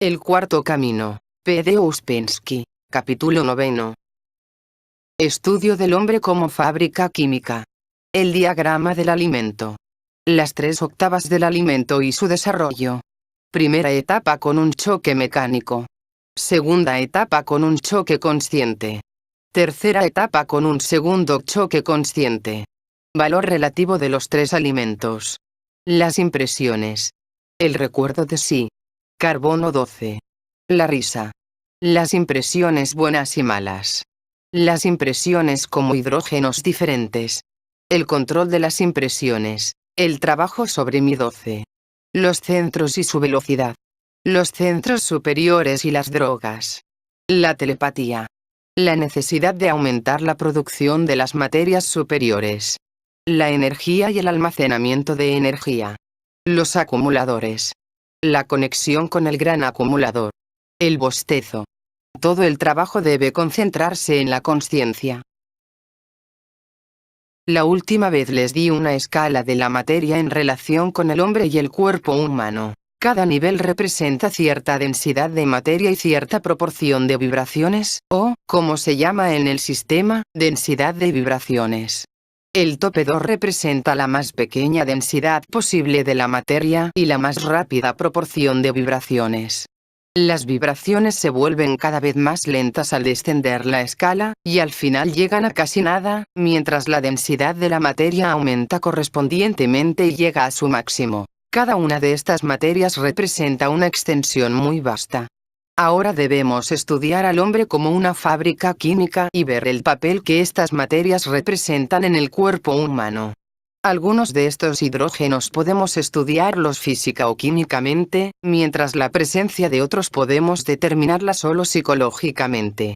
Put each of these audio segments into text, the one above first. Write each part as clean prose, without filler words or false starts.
El cuarto camino. P. de Ouspensky. Capítulo 9. Estudio del hombre como fábrica química. El diagrama del alimento. Las 3/8 del alimento y su desarrollo. Primera etapa con un choque mecánico. Segunda etapa con un choque consciente. Tercera etapa con un segundo choque consciente. Valor relativo de los 3 alimentos. Las impresiones. El recuerdo de sí. Carbono 12. La risa. Las impresiones buenas y malas. Las impresiones como hidrógenos diferentes. El control de las impresiones. El trabajo sobre mi 12. Los centros y su velocidad. Los centros superiores y las drogas. La telepatía. La necesidad de aumentar la producción de las materias superiores. La energía y el almacenamiento de energía. Los acumuladores. La conexión con el gran acumulador. El bostezo. Todo el trabajo debe concentrarse en la consciencia. La última vez les di una escala de la materia en relación con el hombre y el cuerpo humano. Cada nivel representa cierta densidad de materia y cierta proporción de vibraciones, o, como se llama en el sistema, densidad de vibraciones. El tope 2 representa la más pequeña densidad posible de la materia y la más rápida proporción de vibraciones. Las vibraciones se vuelven cada vez más lentas al descender la escala, y al final llegan a casi nada, mientras la densidad de la materia aumenta correspondientemente y llega a su máximo. Cada una de estas materias representa una extensión muy vasta. Ahora debemos estudiar al hombre como una fábrica química y ver el papel que estas materias representan en el cuerpo humano. Algunos de estos hidrógenos podemos estudiarlos física o químicamente, mientras la presencia de otros podemos determinarla solo psicológicamente.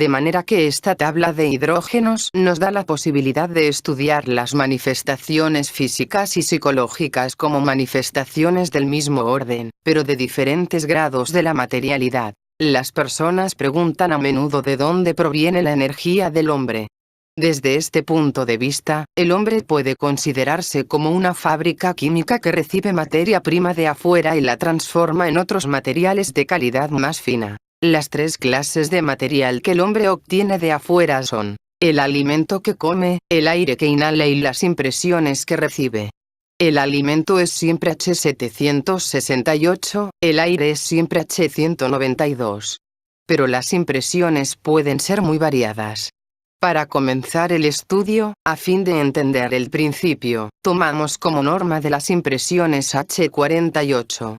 De manera que esta tabla de hidrógenos nos da la posibilidad de estudiar las manifestaciones físicas y psicológicas como manifestaciones del mismo orden, pero de diferentes grados de la materialidad. Las personas preguntan a menudo de dónde proviene la energía del hombre. Desde este punto de vista, el hombre puede considerarse como una fábrica química que recibe materia prima de afuera y la transforma en otros materiales de calidad más fina. Las 3 clases de material que el hombre obtiene de afuera son: el alimento que come, el aire que inhala y las impresiones que recibe. El alimento es siempre H768, el aire es siempre H192. Pero las impresiones pueden ser muy variadas. Para comenzar el estudio, a fin de entender el principio, tomamos como norma de las impresiones H48.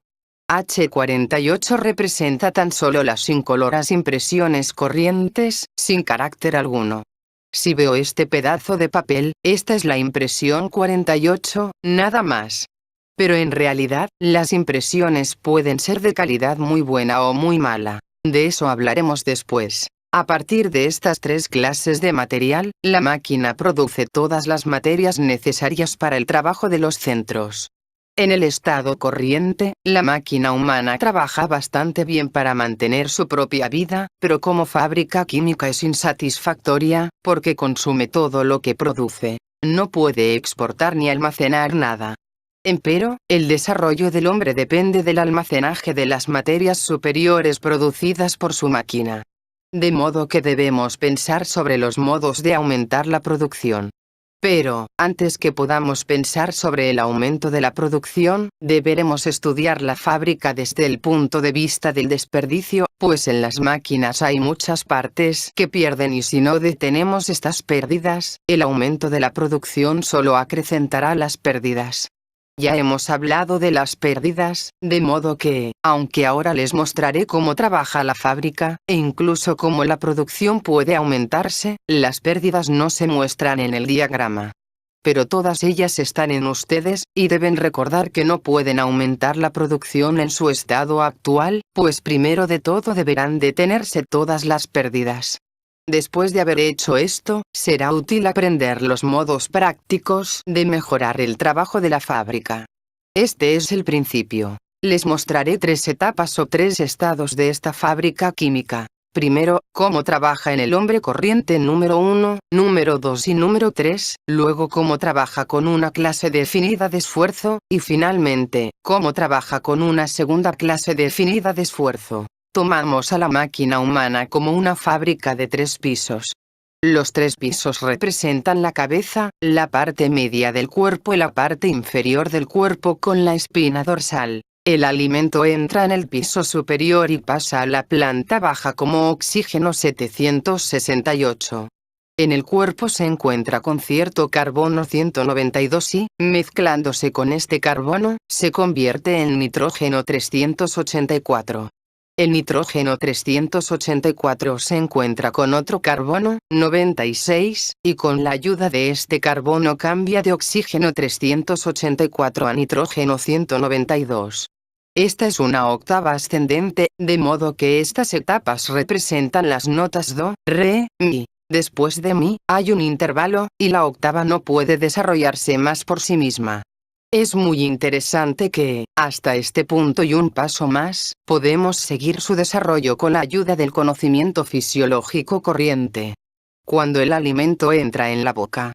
H48 representa tan solo las incoloras impresiones corrientes, sin carácter alguno. Si veo este pedazo de papel, esta es la impresión 48, nada más. Pero en realidad, las impresiones pueden ser de calidad muy buena o muy mala. De eso hablaremos después. A partir de estas 3 clases de material, la máquina produce todas las materias necesarias para el trabajo de los centros. En el estado corriente, la máquina humana trabaja bastante bien para mantener su propia vida, pero como fábrica química es insatisfactoria, porque consume todo lo que produce. No puede exportar ni almacenar nada. Empero, el desarrollo del hombre depende del almacenaje de las materias superiores producidas por su máquina. De modo que debemos pensar sobre los modos de aumentar la producción. Pero, antes que podamos pensar sobre el aumento de la producción, deberemos estudiar la fábrica desde el punto de vista del desperdicio, pues en las máquinas hay muchas partes que pierden y si no detenemos estas pérdidas, el aumento de la producción solo acrecentará las pérdidas. Ya hemos hablado de las pérdidas, de modo que, aunque ahora les mostraré cómo trabaja la fábrica, e incluso cómo la producción puede aumentarse, las pérdidas no se muestran en el diagrama. Pero todas ellas están en ustedes, y deben recordar que no pueden aumentar la producción en su estado actual, pues primero de todo deberán detenerse todas las pérdidas. Después de haber hecho esto, será útil aprender los modos prácticos de mejorar el trabajo de la fábrica. Este es el principio. Les mostraré 3 etapas o 3 estados de esta fábrica química. Primero, cómo trabaja en el hombre corriente número 1, número 2 y número 3, luego cómo trabaja con una clase definida de esfuerzo, y finalmente, cómo trabaja con una segunda clase definida de esfuerzo. Tomamos a la máquina humana como una fábrica de 3 pisos. Los 3 pisos representan la cabeza, la parte media del cuerpo y la parte inferior del cuerpo con la espina dorsal. El alimento entra en el piso superior y pasa a la planta baja como oxígeno 768. En el cuerpo se encuentra con cierto carbono 192 y, mezclándose con este carbono, se convierte en nitrógeno 384. El nitrógeno 384 se encuentra con otro carbono, 96, y con la ayuda de este carbono cambia de oxígeno 384 a nitrógeno 192. Esta es una octava ascendente, de modo que estas etapas representan las notas do, re, mi. Después de mi, hay un intervalo, y la octava no puede desarrollarse más por sí misma. Es muy interesante que, hasta este punto y un paso más, podemos seguir su desarrollo con la ayuda del conocimiento fisiológico corriente. Cuando el alimento entra en la boca,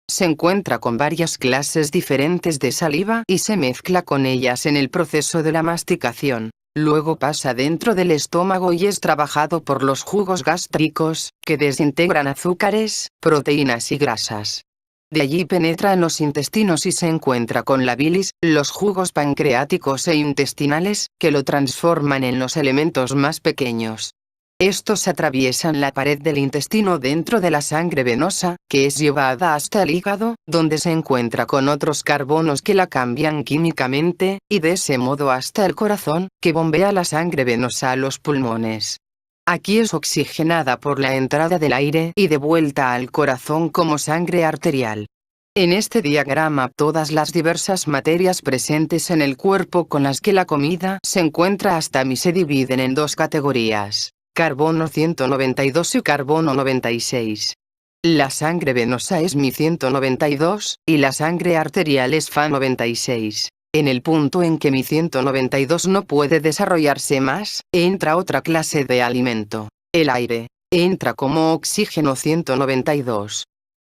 se encuentra con varias clases diferentes de saliva y se mezcla con ellas en el proceso de la masticación. Luego pasa dentro del estómago y es trabajado por los jugos gástricos, que desintegran azúcares, proteínas y grasas. De allí penetra en los intestinos y se encuentra con la bilis, los jugos pancreáticos e intestinales, que lo transforman en los elementos más pequeños. Estos atraviesan la pared del intestino dentro de la sangre venosa, que es llevada hasta el hígado, donde se encuentra con otros carbonos que la cambian químicamente, y de ese modo hasta el corazón, que bombea la sangre venosa a los pulmones. Aquí es oxigenada por la entrada del aire y de vuelta al corazón como sangre arterial. En este diagrama todas las diversas materias presentes en el cuerpo con las que la comida se encuentra hasta mi se dividen en 2 categorías, carbono 192 y carbono 96. La sangre venosa es mi 192, y la sangre arterial es Fa 96. En el punto en que mi 192 no puede desarrollarse más, entra otra clase de alimento, el aire. Entra como oxígeno 192.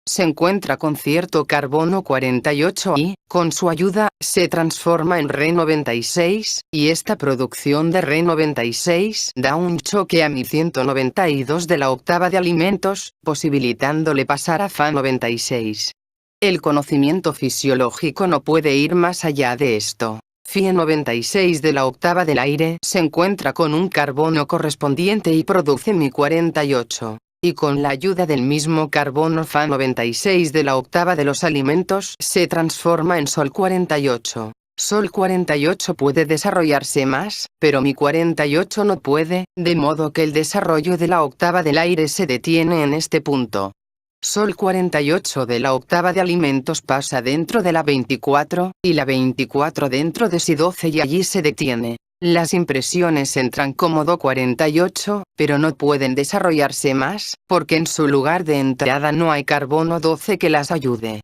Se encuentra con cierto carbono 48 y, con su ayuda, se transforma en Re 96, y esta producción de Re 96 da un choque a mi 192 de la octava de alimentos, posibilitándole pasar a Fa 96. El conocimiento fisiológico no puede ir más allá de esto. Fe 96 de la octava del aire se encuentra con un carbono correspondiente y produce Mi 48. Y con la ayuda del mismo carbono Fa 96 de la octava de los alimentos se transforma en Sol 48. Sol 48 puede desarrollarse más, pero Mi 48 no puede, de modo que el desarrollo de la octava del aire se detiene en este punto. Sol 48 de la octava de alimentos pasa dentro de la 24, y la 24 dentro de Si 12 y allí se detiene. Las impresiones entran como Do 48, pero no pueden desarrollarse más, porque en su lugar de entrada no hay carbono 12 que las ayude.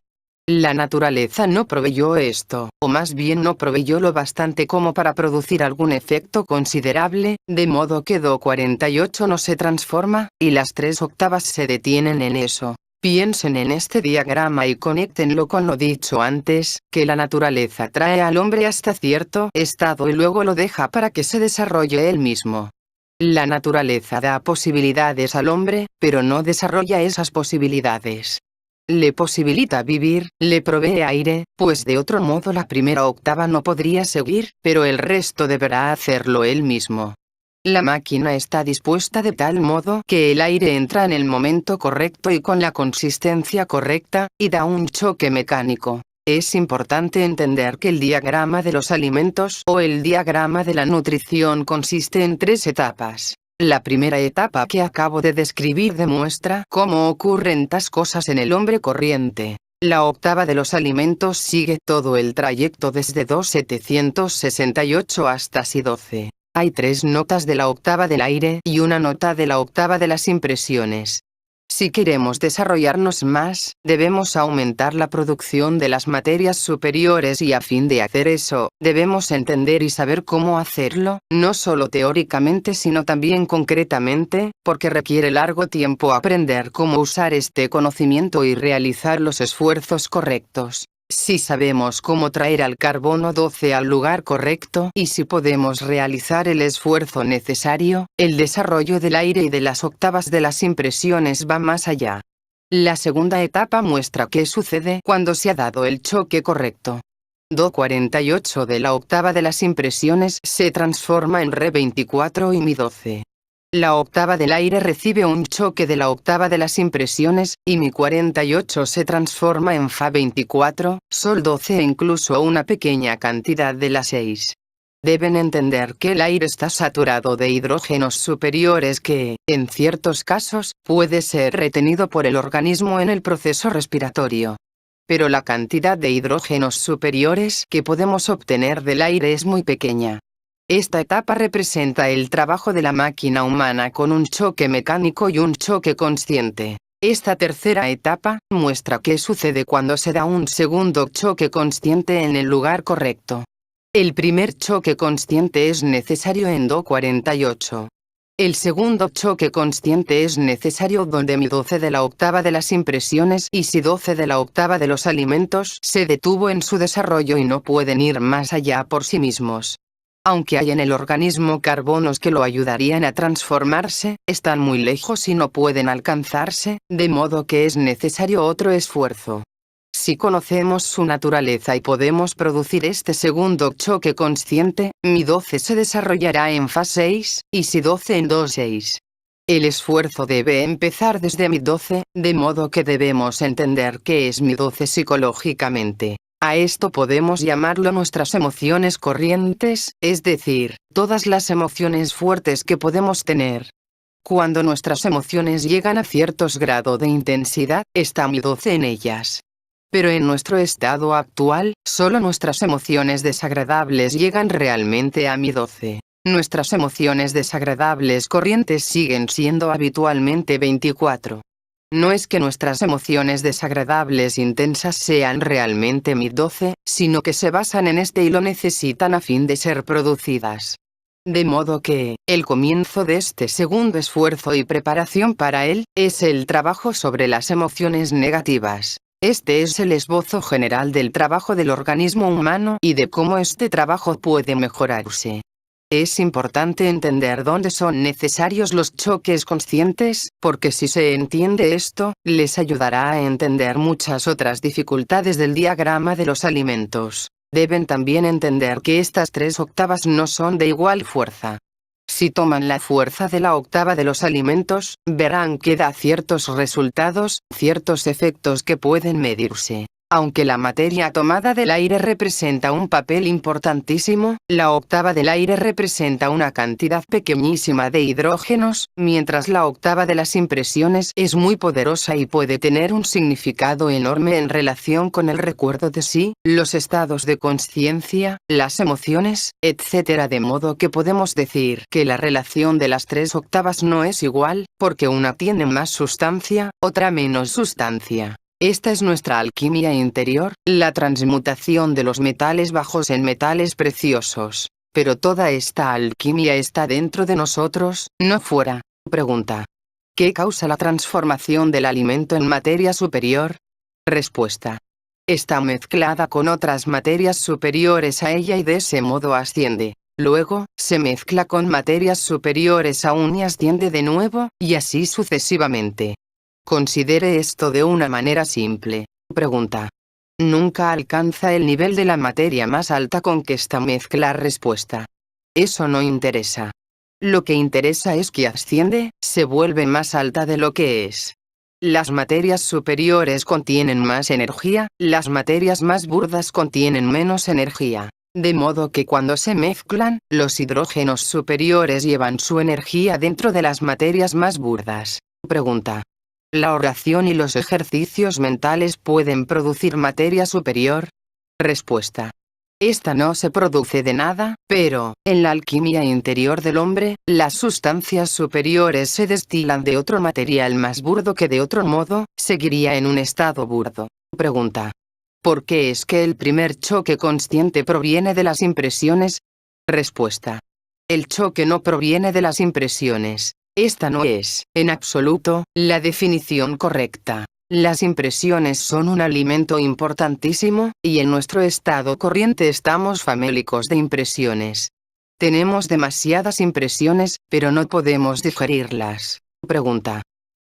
La naturaleza no proveyó esto, o más bien no proveyó lo bastante como para producir algún efecto considerable, de modo que Do 48 no se transforma, y las 3 octavas se detienen en eso. Piensen en este diagrama y conéctenlo con lo dicho antes, que la naturaleza trae al hombre hasta cierto estado y luego lo deja para que se desarrolle él mismo. La naturaleza da posibilidades al hombre, pero no desarrolla esas posibilidades. Le posibilita vivir, le provee aire, pues de otro modo la primera octava no podría seguir, pero el resto deberá hacerlo él mismo. La máquina está dispuesta de tal modo que el aire entra en el momento correcto y con la consistencia correcta, y da un choque mecánico. Es importante entender que el diagrama de los alimentos o el diagrama de la nutrición consiste en 3 etapas. La primera etapa que acabo de describir demuestra cómo ocurren tas cosas en el hombre corriente. La octava de los alimentos sigue todo el trayecto desde Do 768 hasta Si 12. Hay 3 notas de la octava del aire y una nota de la octava de las impresiones. Si queremos desarrollarnos más, debemos aumentar la producción de las materias superiores y a fin de hacer eso, debemos entender y saber cómo hacerlo, no solo teóricamente sino también concretamente, porque requiere largo tiempo aprender cómo usar este conocimiento y realizar los esfuerzos correctos. Si sabemos cómo traer al carbono 12 al lugar correcto y si podemos realizar el esfuerzo necesario, el desarrollo del aire y de las octavas de las impresiones va más allá. La segunda etapa muestra qué sucede cuando se ha dado el choque correcto. Do 48 de la octava de las impresiones se transforma en Re 24 y Mi 12. La octava del aire recibe un choque de la octava de las impresiones, y Mi 48 se transforma en Fa 24, Sol 12 e incluso una pequeña cantidad de la 6. Deben entender que el aire está saturado de hidrógenos superiores que, en ciertos casos, puede ser retenido por el organismo en el proceso respiratorio. Pero la cantidad de hidrógenos superiores que podemos obtener del aire es muy pequeña. Esta etapa representa el trabajo de la máquina humana con un choque mecánico y un choque consciente. Esta tercera etapa muestra qué sucede cuando se da un segundo choque consciente en el lugar correcto. El primer choque consciente es necesario en Do 48. El segundo choque consciente es necesario donde Mi 12 de la octava de las impresiones y Si 12 de la octava de los alimentos se detuvo en su desarrollo y no pueden ir más allá por sí mismos. Aunque hay en el organismo carbonos que lo ayudarían a transformarse, están muy lejos y no pueden alcanzarse, de modo que es necesario otro esfuerzo. Si conocemos su naturaleza y podemos producir este segundo choque consciente, Mi 12 se desarrollará en Fa 6, y Si 12 en Do 6. El esfuerzo debe empezar desde Mi 12, de modo que debemos entender qué es Mi 12 psicológicamente. A esto podemos llamarlo nuestras emociones corrientes, es decir, todas las emociones fuertes que podemos tener. Cuando nuestras emociones llegan a ciertos grados de intensidad, está Mi 12 en ellas. Pero en nuestro estado actual, solo nuestras emociones desagradables llegan realmente a Mi 12. Nuestras emociones desagradables corrientes siguen siendo habitualmente 24. No es que nuestras emociones desagradables intensas sean realmente Mi 12, sino que se basan en este y lo necesitan a fin de ser producidas. De modo que, el comienzo de este segundo esfuerzo y preparación para él, es el trabajo sobre las emociones negativas. Este es el esbozo general del trabajo del organismo humano y de cómo este trabajo puede mejorarse. Es importante entender dónde son necesarios los choques conscientes, porque si se entiende esto, les ayudará a entender muchas otras dificultades del diagrama de los alimentos. Deben también entender que estas tres octavas no son de igual fuerza. Si toman la fuerza de la octava de los alimentos, verán que da ciertos resultados, ciertos efectos que pueden medirse. Aunque la materia tomada del aire representa un papel importantísimo, la octava del aire representa una cantidad pequeñísima de hidrógenos, mientras la octava de las impresiones es muy poderosa y puede tener un significado enorme en relación con el recuerdo de sí, los estados de conciencia, las emociones, etc. De modo que podemos decir que la relación de las tres octavas no es igual, porque una tiene más sustancia, otra menos sustancia. Esta es nuestra alquimia interior, la transmutación de los metales bajos en metales preciosos. Pero toda esta alquimia está dentro de nosotros, no fuera. Pregunta. ¿Qué causa la transformación del alimento en materia superior? Respuesta. Está mezclada con otras materias superiores a ella y de ese modo asciende. Luego, se mezcla con materias superiores aún y asciende de nuevo, y así sucesivamente. Considere esto de una manera simple. Pregunta. Nunca alcanza el nivel de la materia más alta con que esta mezcla. Respuesta. Eso no interesa. Lo que interesa es que asciende, se vuelve más alta de lo que es. Las materias superiores contienen más energía, las materias más burdas contienen menos energía. De modo que cuando se mezclan, los hidrógenos superiores llevan su energía dentro de las materias más burdas. Pregunta. ¿La oración y los ejercicios mentales pueden producir materia superior? Respuesta. Esta no se produce de nada, pero, en la alquimia interior del hombre, las sustancias superiores se destilan de otro material más burdo que de otro modo, seguiría en un estado burdo. Pregunta. ¿Por qué es que el primer choque consciente proviene de las impresiones? Respuesta. El choque no proviene de las impresiones. Esta no es, en absoluto, la definición correcta. Las impresiones son un alimento importantísimo, y en nuestro estado corriente estamos famélicos de impresiones. Tenemos demasiadas impresiones, pero no podemos digerirlas. Pregunta.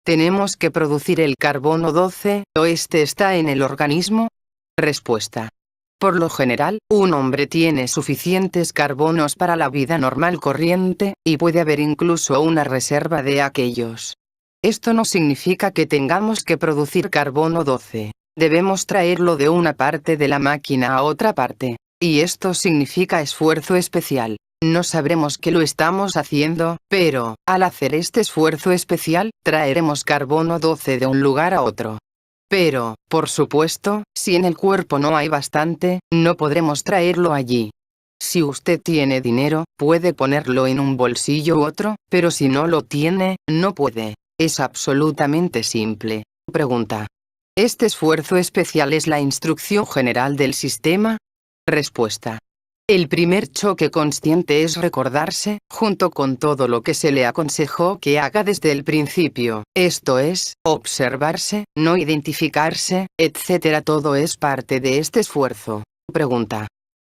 ¿Tenemos que producir el carbono 12, o este está en el organismo? Respuesta. Por lo general, un hombre tiene suficientes carbonos para la vida normal corriente, y puede haber incluso una reserva de aquellos. Esto no significa que tengamos que producir carbono 12. Debemos traerlo de una parte de la máquina a otra parte. Y esto significa esfuerzo especial. No sabremos que lo estamos haciendo, pero, al hacer este esfuerzo especial, traeremos carbono 12 de un lugar a otro. Pero, por supuesto, si en el cuerpo no hay bastante, no podremos traerlo allí. Si usted tiene dinero, puede ponerlo en un bolsillo u otro, pero si no lo tiene, no puede. Es absolutamente simple. Pregunta. ¿Este esfuerzo especial es la instrucción general del sistema? Respuesta. El primer choque consciente es recordarse, junto con todo lo que se le aconsejó que haga desde el principio, esto es, observarse, no identificarse, etc. Todo es parte de este esfuerzo. Pregunta.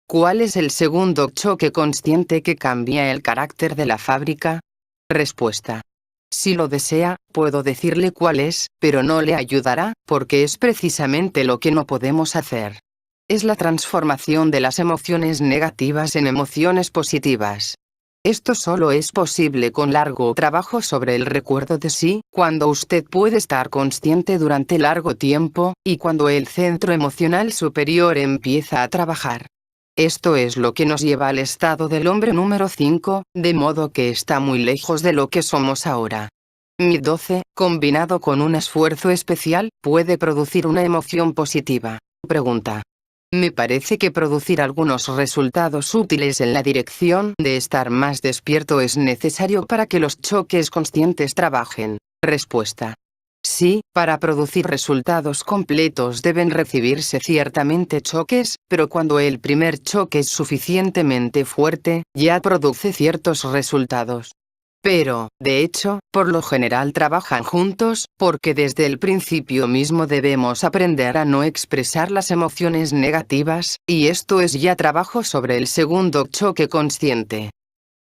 ¿Cuál es el segundo choque consciente que cambia el carácter de la fábrica? Respuesta. Si lo desea, puedo decirle cuál es, pero no le ayudará, porque es precisamente lo que no podemos hacer. Es la transformación de las emociones negativas en emociones positivas. Esto solo es posible con largo trabajo sobre el recuerdo de sí, cuando usted puede estar consciente durante largo tiempo, y cuando el centro emocional superior empieza a trabajar. Esto es lo que nos lleva al estado del hombre número 5, de modo que está muy lejos de lo que somos ahora. Mi 12, combinado con un esfuerzo especial, puede producir una emoción positiva. Pregunta. Me parece que producir algunos resultados útiles en la dirección de estar más despierto es necesario para que los choques conscientes trabajen. Respuesta. Sí, para producir resultados completos deben recibirse ciertamente choques, pero cuando el primer choque es suficientemente fuerte, ya produce ciertos resultados. Pero, de hecho, por lo general trabajan juntos, porque desde el principio mismo debemos aprender a no expresar las emociones negativas, y esto es ya trabajo sobre el segundo choque consciente.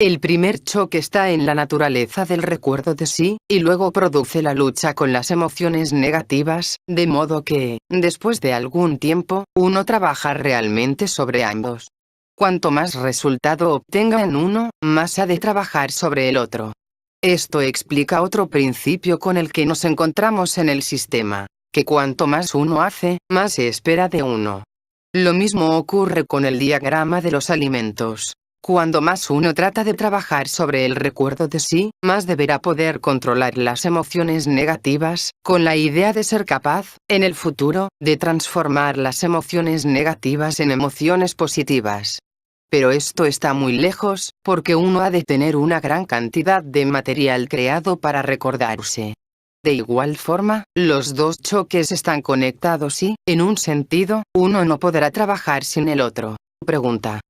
El primer choque está en la naturaleza del recuerdo de sí, y luego produce la lucha con las emociones negativas, de modo que, después de algún tiempo, uno trabaja realmente sobre ambos. Cuanto más resultado obtenga en uno, más ha de trabajar sobre el otro. Esto explica otro principio con el que nos encontramos en el sistema, que cuanto más uno hace, más se espera de uno. Lo mismo ocurre con el diagrama de los alimentos. Cuando más uno trata de trabajar sobre el recuerdo de sí, más deberá poder controlar las emociones negativas, con la idea de ser capaz, en el futuro, de transformar las emociones negativas en emociones positivas. Pero esto está muy lejos, porque uno ha de tener una gran cantidad de material creado para recordarse. De igual forma, los dos choques están conectados y, en un sentido, uno no podrá trabajar sin el otro. Pregunta.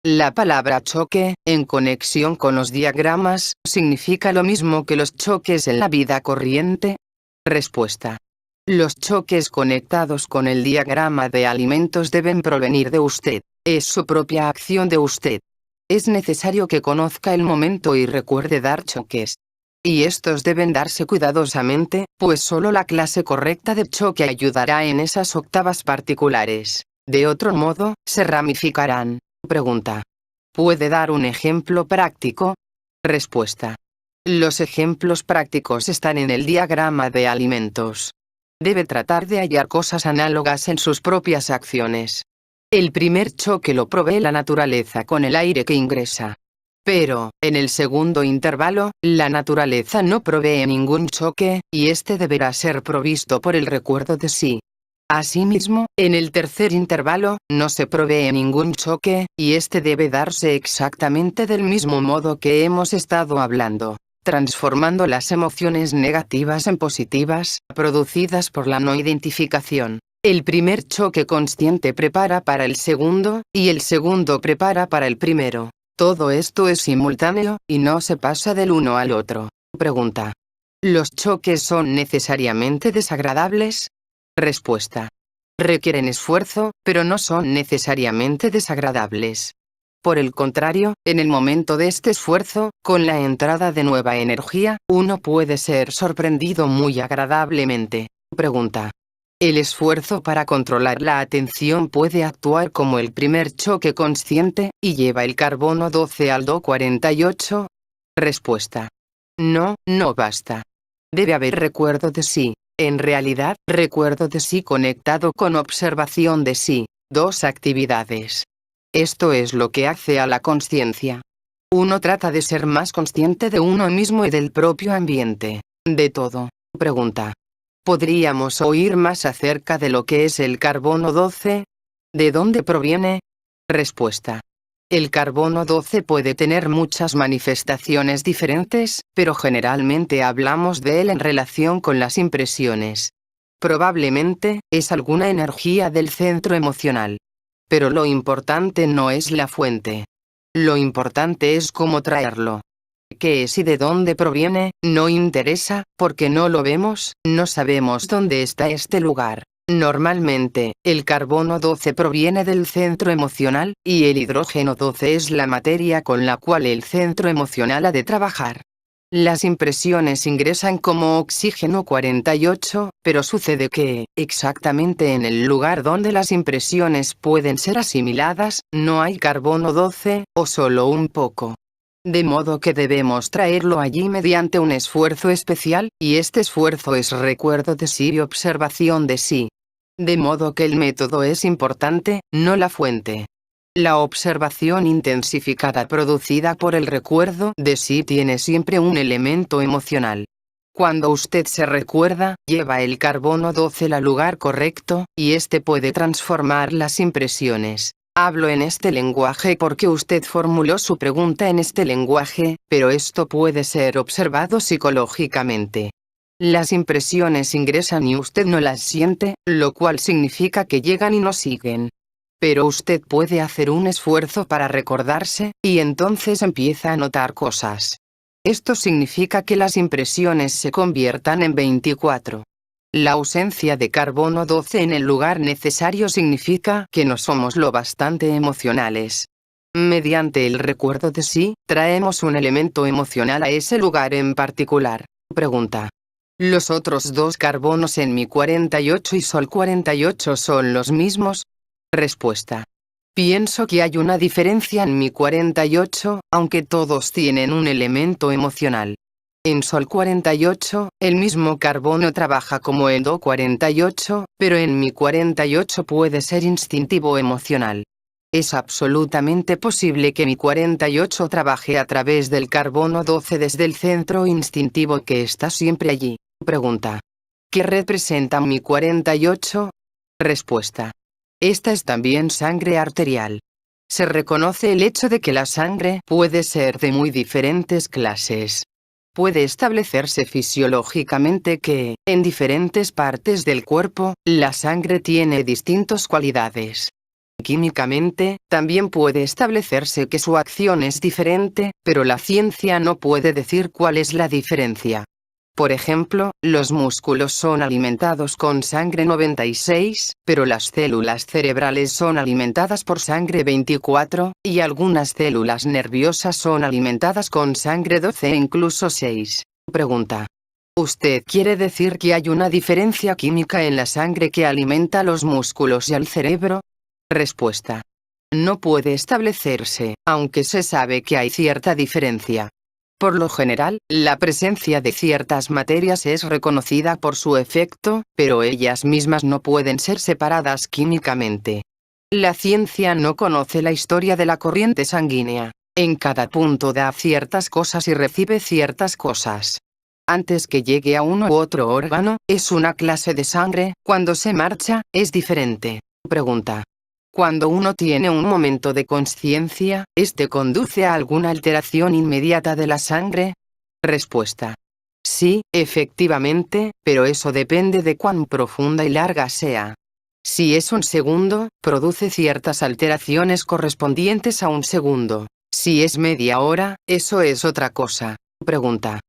La palabra choque, en conexión con los diagramas, ¿significa lo mismo que los choques en la vida corriente? Respuesta. Los choques conectados con el diagrama de alimentos deben provenir de usted. Es su propia acción de usted. Es necesario que conozca el momento y recuerde dar choques. Y estos deben darse cuidadosamente, pues solo la clase correcta de choque ayudará en esas octavas particulares. De otro modo, se ramificarán. Pregunta. ¿Puede dar un ejemplo práctico? Respuesta. Los ejemplos prácticos están en el diagrama de alimentos. Debe tratar de hallar cosas análogas en sus propias acciones. El primer choque lo provee la naturaleza con el aire que ingresa. Pero, en el segundo intervalo, la naturaleza no provee ningún choque, y este deberá ser provisto por el recuerdo de sí. Asimismo, en el tercer intervalo, no se provee ningún choque, y este debe darse exactamente del mismo modo que hemos estado hablando, transformando las emociones negativas en positivas, producidas por la no identificación. El primer choque consciente prepara para el segundo, y el segundo prepara para el primero. Todo esto es simultáneo, y no se pasa del uno al otro. Pregunta. ¿Los choques son necesariamente desagradables? Respuesta. Requieren esfuerzo, pero no son necesariamente desagradables. Por el contrario, en el momento de este esfuerzo, con la entrada de nueva energía, uno puede ser sorprendido muy agradablemente. Pregunta. ¿El esfuerzo para controlar la atención puede actuar como el primer choque consciente, y lleva el carbono 12 al Do 48? Respuesta. No, no basta. Debe haber recuerdo de sí. En realidad, recuerdo de sí conectado con observación de sí, dos actividades. Esto es lo que hace a la conciencia. Uno trata de ser más consciente de uno mismo y del propio ambiente. De todo. Pregunta. ¿Podríamos oír más acerca de lo que es el carbono 12? ¿De dónde proviene? Respuesta. El carbono 12 puede tener muchas manifestaciones diferentes, pero generalmente hablamos de él en relación con las impresiones. Probablemente, es alguna energía del centro emocional. Pero lo importante no es la fuente. Lo importante es cómo traerlo. ¿Qué es y de dónde proviene? No interesa, porque no lo vemos, no sabemos dónde está este lugar. Normalmente, el carbono 12 proviene del centro emocional, y el hidrógeno 12 es la materia con la cual el centro emocional ha de trabajar. Las impresiones ingresan como oxígeno 48, pero sucede que, exactamente en el lugar donde las impresiones pueden ser asimiladas, no hay carbono 12, o solo un poco. De modo que debemos traerlo allí mediante un esfuerzo especial, y este esfuerzo es recuerdo de sí y observación de sí. De modo que el método es importante, no la fuente. La observación intensificada producida por el recuerdo de sí tiene siempre un elemento emocional. Cuando usted se recuerda, lleva el carbono 12 al lugar correcto, y este puede transformar las impresiones. Hablo en este lenguaje porque usted formuló su pregunta en este lenguaje, pero esto puede ser observado psicológicamente. Las impresiones ingresan y usted no las siente, lo cual significa que llegan y no siguen. Pero usted puede hacer un esfuerzo para recordarse, y entonces empieza a notar cosas. Esto significa que las impresiones se conviertan en 24. La ausencia de carbono 12 en el lugar necesario significa que no somos lo bastante emocionales. Mediante el recuerdo de sí, traemos un elemento emocional a ese lugar en particular. Pregunta. ¿Los otros dos carbonos en mi 48 y Sol 48 son los mismos? Respuesta. Pienso que hay una diferencia en mi 48, aunque todos tienen un elemento emocional. En Sol 48, el mismo carbono trabaja como el Do 48, pero en mi 48 puede ser instintivo emocional. Es absolutamente posible que mi 48 trabaje a través del carbono 12 desde el centro instintivo que está siempre allí. Pregunta. ¿Qué representa mi 48? Respuesta. Esta es también sangre arterial. Se reconoce el hecho de que la sangre puede ser de muy diferentes clases. Puede establecerse fisiológicamente que, en diferentes partes del cuerpo, la sangre tiene distintas cualidades. Químicamente, también puede establecerse que su acción es diferente, pero la ciencia no puede decir cuál es la diferencia. Por ejemplo, los músculos son alimentados con sangre 96, pero las células cerebrales son alimentadas por sangre 24, y algunas células nerviosas son alimentadas con sangre 12 e incluso 6. Pregunta. ¿Usted quiere decir que hay una diferencia química en la sangre que alimenta los músculos y al cerebro? Respuesta. No puede establecerse, aunque se sabe que hay cierta diferencia. Por lo general, la presencia de ciertas materias es reconocida por su efecto, pero ellas mismas no pueden ser separadas químicamente. La ciencia no conoce la historia de la corriente sanguínea. En cada punto da ciertas cosas y recibe ciertas cosas. antes que llegue a uno u otro órgano, es una clase de sangre, cuando se marcha, es diferente. Pregunta. Cuando uno tiene un momento de consciencia, ¿este conduce a alguna alteración inmediata de la sangre? Respuesta. Sí, efectivamente, pero eso depende de cuán profunda y larga sea. Si es un segundo, produce ciertas alteraciones correspondientes a un segundo. Si es media hora, eso es otra cosa. Pregunta.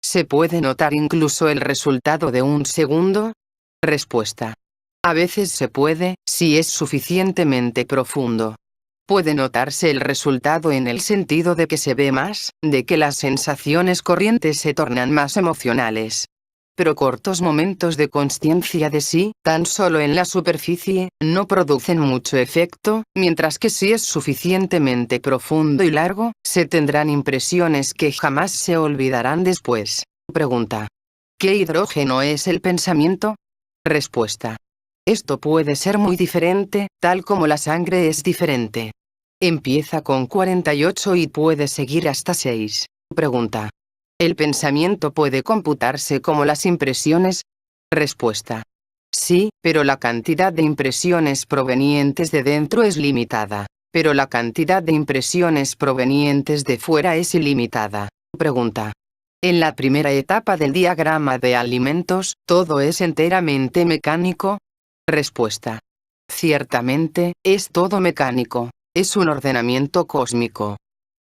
¿Se puede notar incluso el resultado de un segundo? Respuesta. A veces se puede, si es suficientemente profundo. Puede notarse el resultado en el sentido de que se ve más, de que las sensaciones corrientes se tornan más emocionales. Pero cortos momentos de consciencia de sí, tan solo en la superficie, no producen mucho efecto, mientras que si es suficientemente profundo y largo, se tendrán impresiones que jamás se olvidarán después. Pregunta. ¿Qué hidrógeno es el pensamiento? Respuesta. Esto puede ser muy diferente, tal como la sangre es diferente. Empieza con 48 y puede seguir hasta 6. Pregunta. ¿El pensamiento puede computarse como las impresiones? Respuesta. Sí, pero la cantidad de impresiones provenientes de dentro es limitada. Pero la cantidad de impresiones provenientes de fuera es ilimitada. Pregunta. En la primera etapa del diagrama de alimentos, ¿todo es enteramente mecánico? Respuesta. Ciertamente, es todo mecánico. Es un ordenamiento cósmico.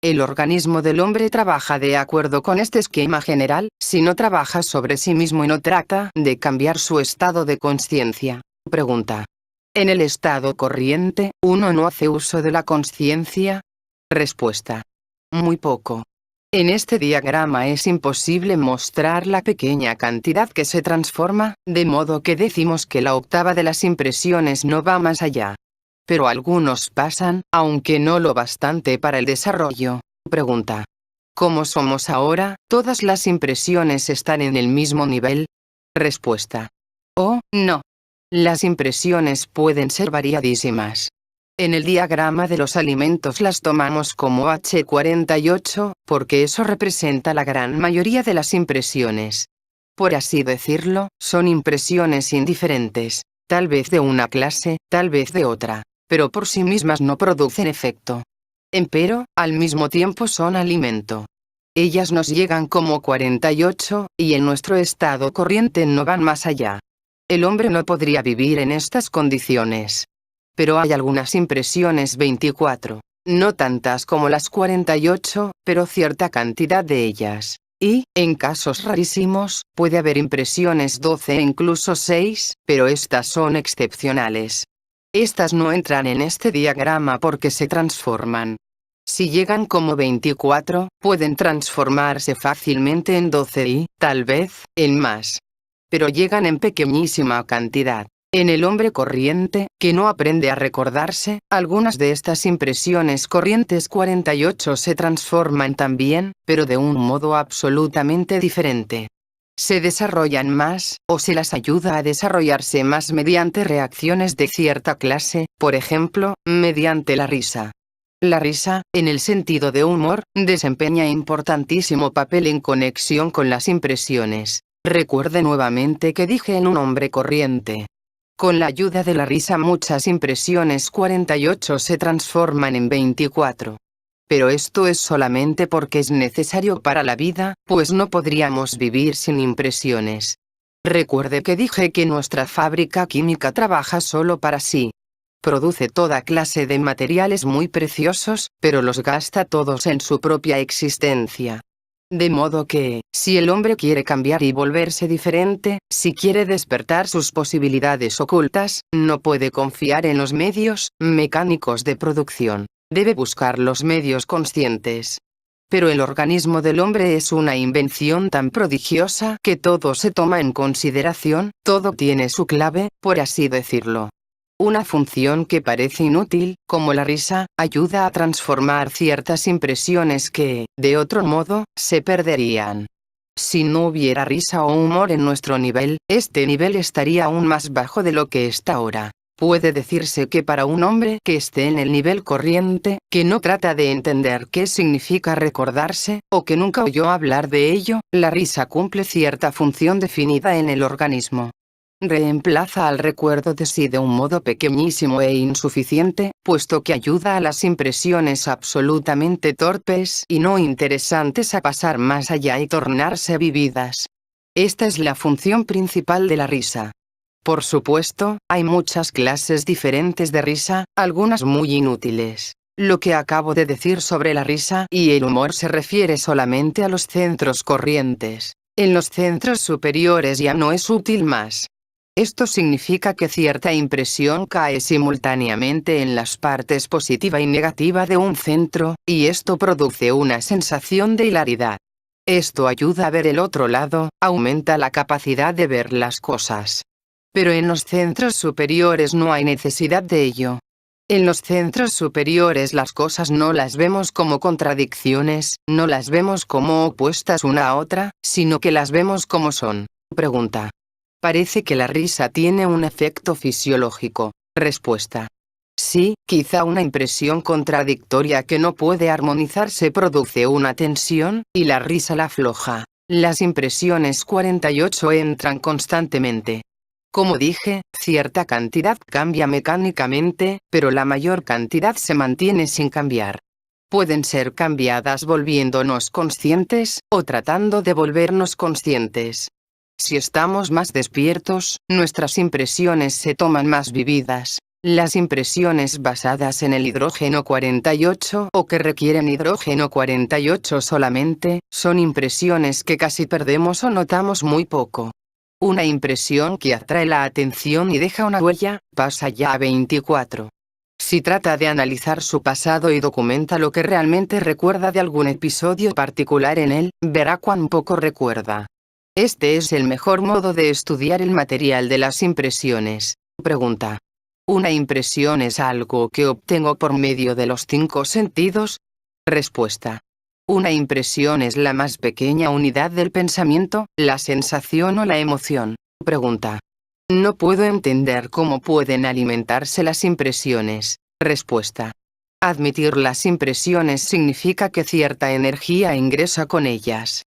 El organismo del hombre trabaja de acuerdo con este esquema general, si no trabaja sobre sí mismo y no trata de cambiar su estado de conciencia. Pregunta. ¿En el estado corriente, uno no hace uso de la conciencia? Respuesta. Muy poco. En este diagrama es imposible mostrar la pequeña cantidad que se transforma, de modo que decimos que la octava de las impresiones no va más allá. Pero algunos pasan, aunque no lo bastante para el desarrollo. Pregunta. ¿Cómo somos ahora? ¿Todas las impresiones están en el mismo nivel? Respuesta. Oh, no. Las impresiones pueden ser variadísimas. En el diagrama de los alimentos las tomamos como H48, porque eso representa la gran mayoría de las impresiones. Por así decirlo, son impresiones indiferentes, tal vez de una clase, tal vez de otra, pero por sí mismas no producen efecto. Empero, al mismo tiempo son alimento. Ellas nos llegan como 48, y en nuestro estado corriente no van más allá. El hombre no podría vivir en estas condiciones. Pero hay algunas impresiones 24, no tantas como las 48, pero cierta cantidad de ellas. Y, en casos rarísimos, puede haber impresiones 12 e incluso 6, pero estas son excepcionales. Estas no entran en este diagrama porque se transforman. Si llegan como 24, pueden transformarse fácilmente en 12 y, tal vez, en más. Pero llegan en pequeñísima cantidad. En el hombre corriente, que no aprende a recordarse, algunas de estas impresiones corrientes 48 se transforman también, pero de un modo absolutamente diferente. Se desarrollan más, o se las ayuda a desarrollarse más mediante reacciones de cierta clase, por ejemplo, mediante la risa. La risa, en el sentido de humor, desempeña importantísimo papel en conexión con las impresiones. Recuerde nuevamente que dije en un hombre corriente. Con la ayuda de la risa muchas impresiones 48 se transforman en 24. Pero esto es solamente porque es necesario para la vida, pues no podríamos vivir sin impresiones. Recuerde que dije que nuestra fábrica química trabaja solo para sí. Produce toda clase de materiales muy preciosos, pero los gasta todos en su propia existencia. De modo que, si el hombre quiere cambiar y volverse diferente, si quiere despertar sus posibilidades ocultas, no puede confiar en los medios mecánicos de producción. Debe buscar los medios conscientes. Pero el organismo del hombre es una invención tan prodigiosa que todo se toma en consideración, todo tiene su clave, por así decirlo. Una función que parece inútil, como la risa, ayuda a transformar ciertas impresiones que, de otro modo, se perderían. Si no hubiera risa o humor en nuestro nivel, este nivel estaría aún más bajo de lo que está ahora. Puede decirse que para un hombre que esté en el nivel corriente, que no trata de entender qué significa recordarse, o que nunca oyó hablar de ello, la risa cumple cierta función definida en el organismo. Reemplaza al recuerdo de sí de un modo pequeñísimo e insuficiente, puesto que ayuda a las impresiones absolutamente torpes y no interesantes a pasar más allá y tornarse vividas. Esta es la función principal de la risa. Por supuesto, hay muchas clases diferentes de risa, algunas muy inútiles. Lo que acabo de decir sobre la risa y el humor se refiere solamente a los centros corrientes. En los centros superiores ya no es útil más. Esto significa que cierta impresión cae simultáneamente en las partes positiva y negativa de un centro, y esto produce una sensación de hilaridad. Esto ayuda a ver el otro lado, aumenta la capacidad de ver las cosas. Pero en los centros superiores no hay necesidad de ello. En los centros superiores las cosas no las vemos como contradicciones, no las vemos como opuestas una a otra, sino que las vemos como son. Pregunta. Parece que la risa tiene un efecto fisiológico. Respuesta. Sí, quizá una impresión contradictoria que no puede armonizarse produce una tensión, y la risa la afloja. Las impresiones 48 entran constantemente. Como dije, cierta cantidad cambia mecánicamente, pero la mayor cantidad se mantiene sin cambiar. Pueden ser cambiadas volviéndonos conscientes, o tratando de volvernos conscientes. Si estamos más despiertos, nuestras impresiones se toman más vividas. Las impresiones basadas en el hidrógeno 48 o que requieren hidrógeno 48 solamente, son impresiones que casi perdemos o notamos muy poco. Una impresión que atrae la atención y deja una huella, pasa ya a 24. Si trata de analizar su pasado y documenta lo que realmente recuerda de algún episodio particular en él, verá cuán poco recuerda. Este es el mejor modo de estudiar el material de las impresiones. Pregunta. ¿Una impresión es algo que obtengo por medio de los 5 sentidos? Respuesta. Una impresión es la más pequeña unidad del pensamiento, la sensación o la emoción. Pregunta. No puedo entender cómo pueden alimentarse las impresiones. Respuesta. Admitir las impresiones significa que cierta energía ingresa con ellas.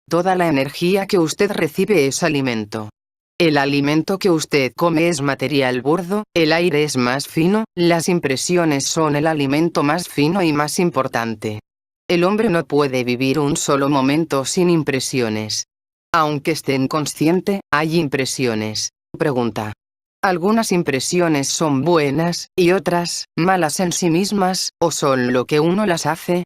Toda la energía que usted recibe es alimento. El alimento que usted come es material burdo, el aire es más fino, las impresiones son el alimento más fino y más importante. El hombre no puede vivir un solo momento sin impresiones. Aunque esté inconsciente, hay impresiones. Pregunta. Algunas impresiones son buenas, y otras, malas en sí mismas, o son lo que uno las hace.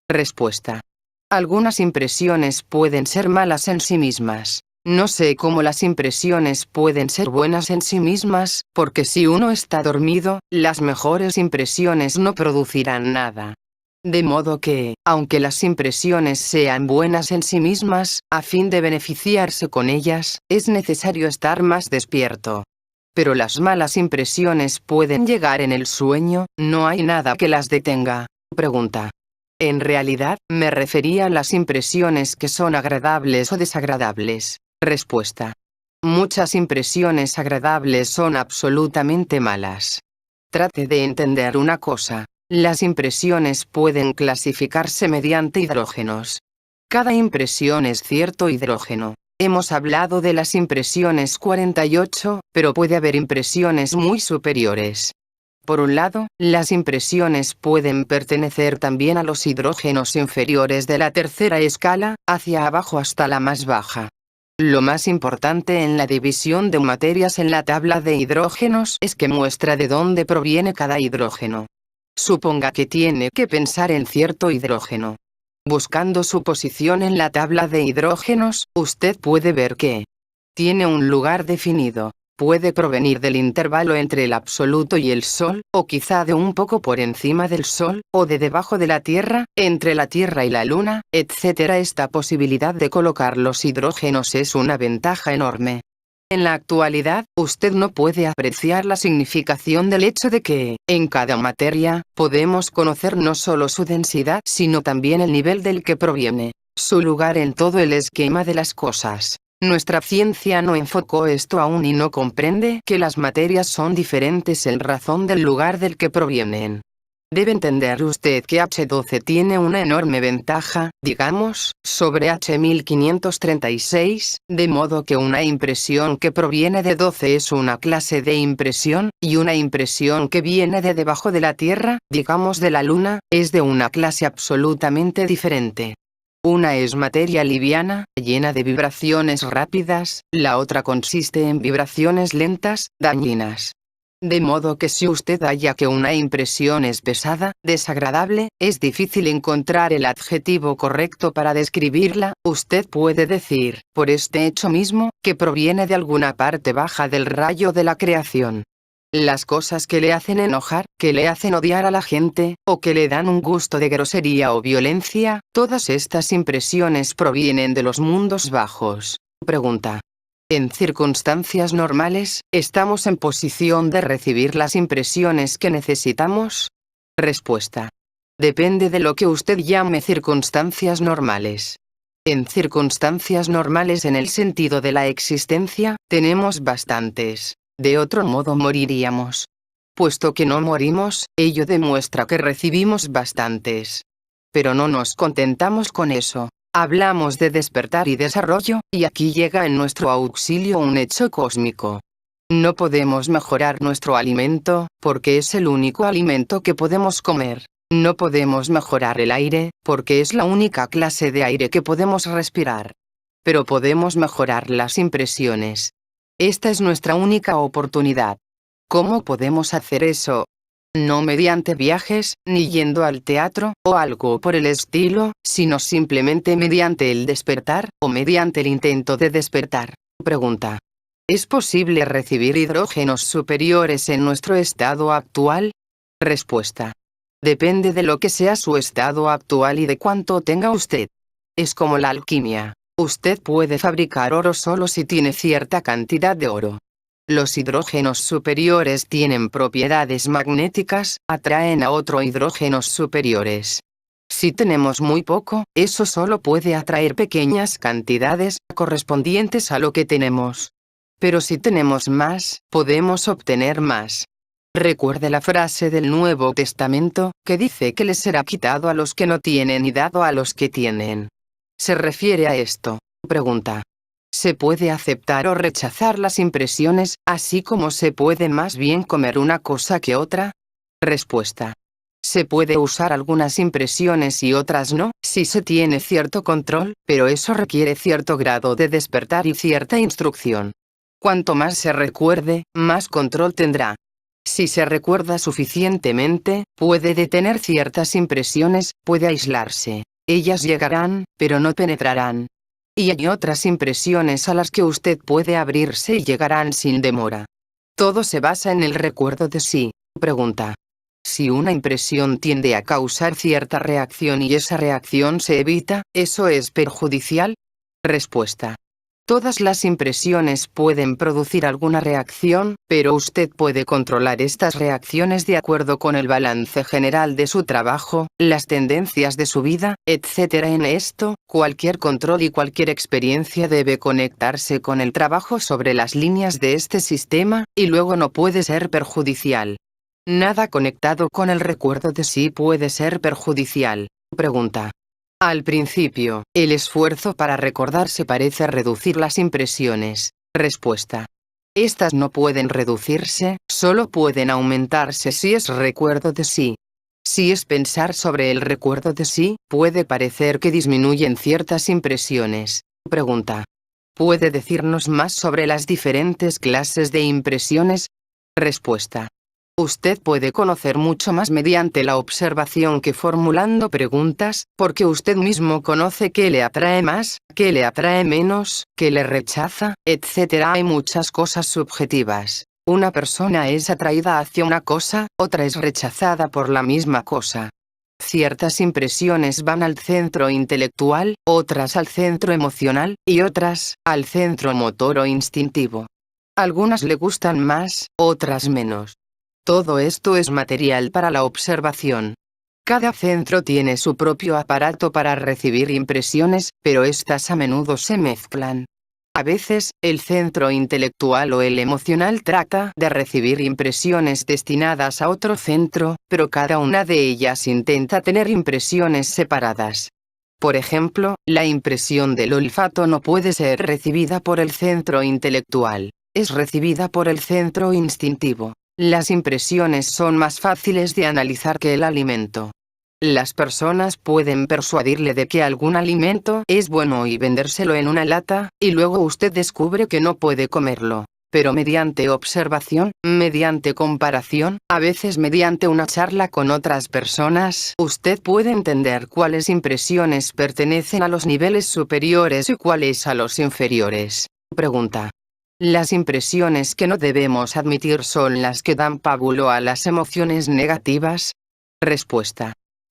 Respuesta. Algunas impresiones pueden ser malas en sí mismas. No sé cómo las impresiones pueden ser buenas en sí mismas, porque si uno está dormido, las mejores impresiones no producirán nada. De modo que, aunque las impresiones sean buenas en sí mismas, a fin de beneficiarse con ellas, es necesario estar más despierto. Pero las malas impresiones pueden llegar en el sueño, no hay nada que las detenga. Pregunta. En realidad, me refería a las impresiones que son agradables o desagradables. Respuesta. Muchas impresiones agradables son absolutamente malas. Trate de entender una cosa. Las impresiones pueden clasificarse mediante hidrógenos. Cada impresión es cierto hidrógeno. Hemos hablado de las impresiones 48, pero puede haber impresiones muy superiores. Por un lado, las impresiones pueden pertenecer también a los hidrógenos inferiores de la tercera escala, hacia abajo hasta la más baja. Lo más importante en la división de materias en la tabla de hidrógenos es que muestra de dónde proviene cada hidrógeno. Suponga que tiene que pensar en cierto hidrógeno. Buscando su posición en la tabla de hidrógenos, usted puede ver que tiene un lugar definido. Puede provenir del intervalo entre el absoluto y el Sol, o quizá de un poco por encima del Sol, o de debajo de la Tierra, entre la Tierra y la Luna, etc. Esta posibilidad de colocar los hidrógenos es una ventaja enorme. En la actualidad, usted no puede apreciar la significación del hecho de que, en cada materia, podemos conocer no solo su densidad, sino también el nivel del que proviene, su lugar en todo el esquema de las cosas. Nuestra ciencia no enfocó esto aún y no comprende que las materias son diferentes en razón del lugar del que provienen. Debe entender usted que H12 tiene una enorme ventaja, digamos, sobre H1536, de modo que una impresión que proviene de 12 es una clase de impresión, y una impresión que viene de debajo de la Tierra, digamos de la Luna, es de una clase absolutamente diferente. Una es materia liviana, llena de vibraciones rápidas, la otra consiste en vibraciones lentas, dañinas. De modo que si usted halla que una impresión es pesada, desagradable, es difícil encontrar el adjetivo correcto para describirla, usted puede decir, por este hecho mismo, que proviene de alguna parte baja del rayo de la creación. Las cosas que le hacen enojar, que le hacen odiar a la gente, o que le dan un gusto de grosería o violencia, todas estas impresiones provienen de los mundos bajos. Pregunta. En circunstancias normales, ¿estamos en posición de recibir las impresiones que necesitamos? Respuesta. Depende de lo que usted llame circunstancias normales. En circunstancias normales en el sentido de la existencia, tenemos bastantes. De otro modo moriríamos. Puesto que no morimos, ello demuestra que recibimos bastantes. Pero no nos contentamos con eso. Hablamos de despertar y desarrollo, y aquí llega en nuestro auxilio un hecho cósmico. No podemos mejorar nuestro alimento, porque es el único alimento que podemos comer. No podemos mejorar el aire, porque es la única clase de aire que podemos respirar. Pero podemos mejorar las impresiones. Esta es nuestra única oportunidad. ¿Cómo podemos hacer eso? No mediante viajes, ni yendo al teatro, o algo por el estilo, sino simplemente mediante el despertar, o mediante el intento de despertar. Pregunta. ¿Es posible recibir hidrógenos superiores en nuestro estado actual? Respuesta. Depende de lo que sea su estado actual y de cuánto tenga usted. Es como la alquimia. Usted puede fabricar oro solo si tiene cierta cantidad de oro. Los hidrógenos superiores tienen propiedades magnéticas, atraen a otros hidrógenos superiores. Si tenemos muy poco, eso solo puede atraer pequeñas cantidades, correspondientes a lo que tenemos. Pero si tenemos más, podemos obtener más. Recuerde la frase del Nuevo Testamento, que dice que les será quitado a los que no tienen y dado a los que tienen. ¿Se refiere a esto? Pregunta. Se puede aceptar o rechazar las impresiones, así como se puede más bien comer una cosa que otra. Respuesta. Se puede usar algunas impresiones y otras no, si se tiene cierto control, pero eso requiere cierto grado de despertar y cierta instrucción. Cuanto más se recuerde, más control tendrá. Si se recuerda suficientemente, puede detener ciertas impresiones, puede aislarse. Ellas llegarán, pero no penetrarán. Y hay otras impresiones a las que usted puede abrirse y llegarán sin demora. Todo se basa en el recuerdo de sí. Pregunta. Si una impresión tiende a causar cierta reacción y esa reacción se evita, ¿eso es perjudicial? Respuesta. Todas las impresiones pueden producir alguna reacción, pero usted puede controlar estas reacciones de acuerdo con el balance general de su trabajo, las tendencias de su vida, etc. En esto, cualquier control y cualquier experiencia debe conectarse con el trabajo sobre las líneas de este sistema, y luego no puede ser perjudicial. Nada conectado con el recuerdo de sí puede ser perjudicial. Pregunta. Al principio, el esfuerzo para recordarse parece reducir las impresiones. Respuesta. Estas no pueden reducirse, solo pueden aumentarse si es recuerdo de sí. Si es pensar sobre el recuerdo de sí, puede parecer que disminuyen ciertas impresiones. Pregunta. ¿Puede decirnos más sobre las diferentes clases de impresiones? Respuesta. Usted puede conocer mucho más mediante la observación que formulando preguntas, porque usted mismo conoce qué le atrae más, qué le atrae menos, qué le rechaza, etc. Hay muchas cosas subjetivas. Una persona es atraída hacia una cosa, otra es rechazada por la misma cosa. Ciertas impresiones van al centro intelectual, otras al centro emocional, y otras, al centro motor o instintivo. Algunas le gustan más, otras menos. Todo esto es material para la observación. Cada centro tiene su propio aparato para recibir impresiones, pero estas a menudo se mezclan. A veces, el centro intelectual o el emocional trata de recibir impresiones destinadas a otro centro, pero cada una de ellas intenta tener impresiones separadas. Por ejemplo, la impresión del olfato no puede ser recibida por el centro intelectual, es recibida por el centro instintivo. Las impresiones son más fáciles de analizar que el alimento. Las personas pueden persuadirle de que algún alimento es bueno y vendérselo en una lata, y luego usted descubre que no puede comerlo. Pero mediante observación, mediante comparación, a veces mediante una charla con otras personas, usted puede entender cuáles impresiones pertenecen a los niveles superiores y cuáles a los inferiores. Pregunta. ¿Las impresiones que no debemos admitir son las que dan pábulo a las emociones negativas? Respuesta.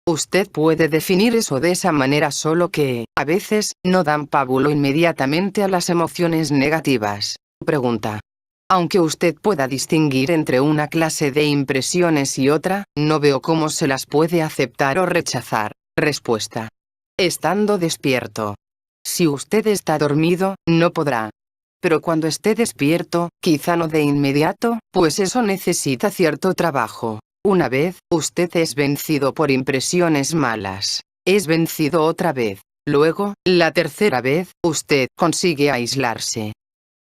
Usted puede definir eso de esa manera, solo que, a veces, no dan pábulo inmediatamente a las emociones negativas. Pregunta. Aunque usted pueda distinguir entre una clase de impresiones y otra, no veo cómo se las puede aceptar o rechazar. Respuesta. Estando despierto. Si usted está dormido, no podrá. Pero cuando esté despierto, quizá no de inmediato, pues eso necesita cierto trabajo. Una vez, usted es vencido por impresiones malas. Es vencido otra vez. Luego, la tercera vez, usted consigue aislarse.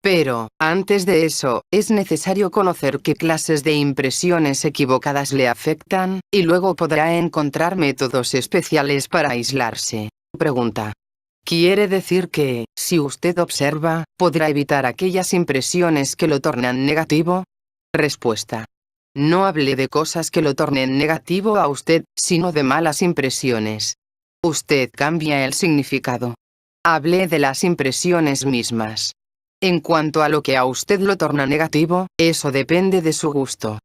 Pero, antes de eso, es necesario conocer qué clases de impresiones equivocadas le afectan, y luego podrá encontrar métodos especiales para aislarse. Pregunta. Quiere decir que, si usted observa, podrá evitar aquellas impresiones que lo tornan negativo. Respuesta. No hable de cosas que lo tornen negativo a usted, sino de malas impresiones. Usted cambia el significado. Hable de las impresiones mismas. En cuanto a lo que a usted lo torna negativo, eso depende de su gusto.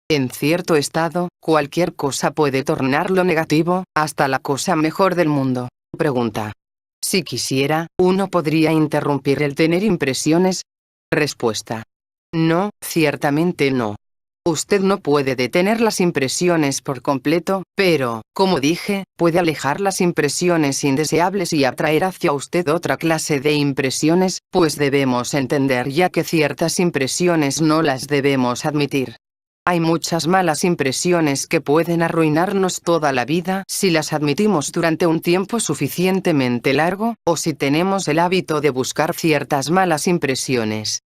En cierto estado, cualquier cosa puede tornarlo negativo, hasta la cosa mejor del mundo. Pregunta. Si quisiera, ¿uno podría interrumpir el tener impresiones? Respuesta. No, ciertamente no. Usted no puede detener las impresiones por completo, pero, como dije, puede alejar las impresiones indeseables y atraer hacia usted otra clase de impresiones, pues debemos entender ya que ciertas impresiones no las debemos admitir. Hay muchas malas impresiones que pueden arruinarnos toda la vida si las admitimos durante un tiempo suficientemente largo, o si tenemos el hábito de buscar ciertas malas impresiones.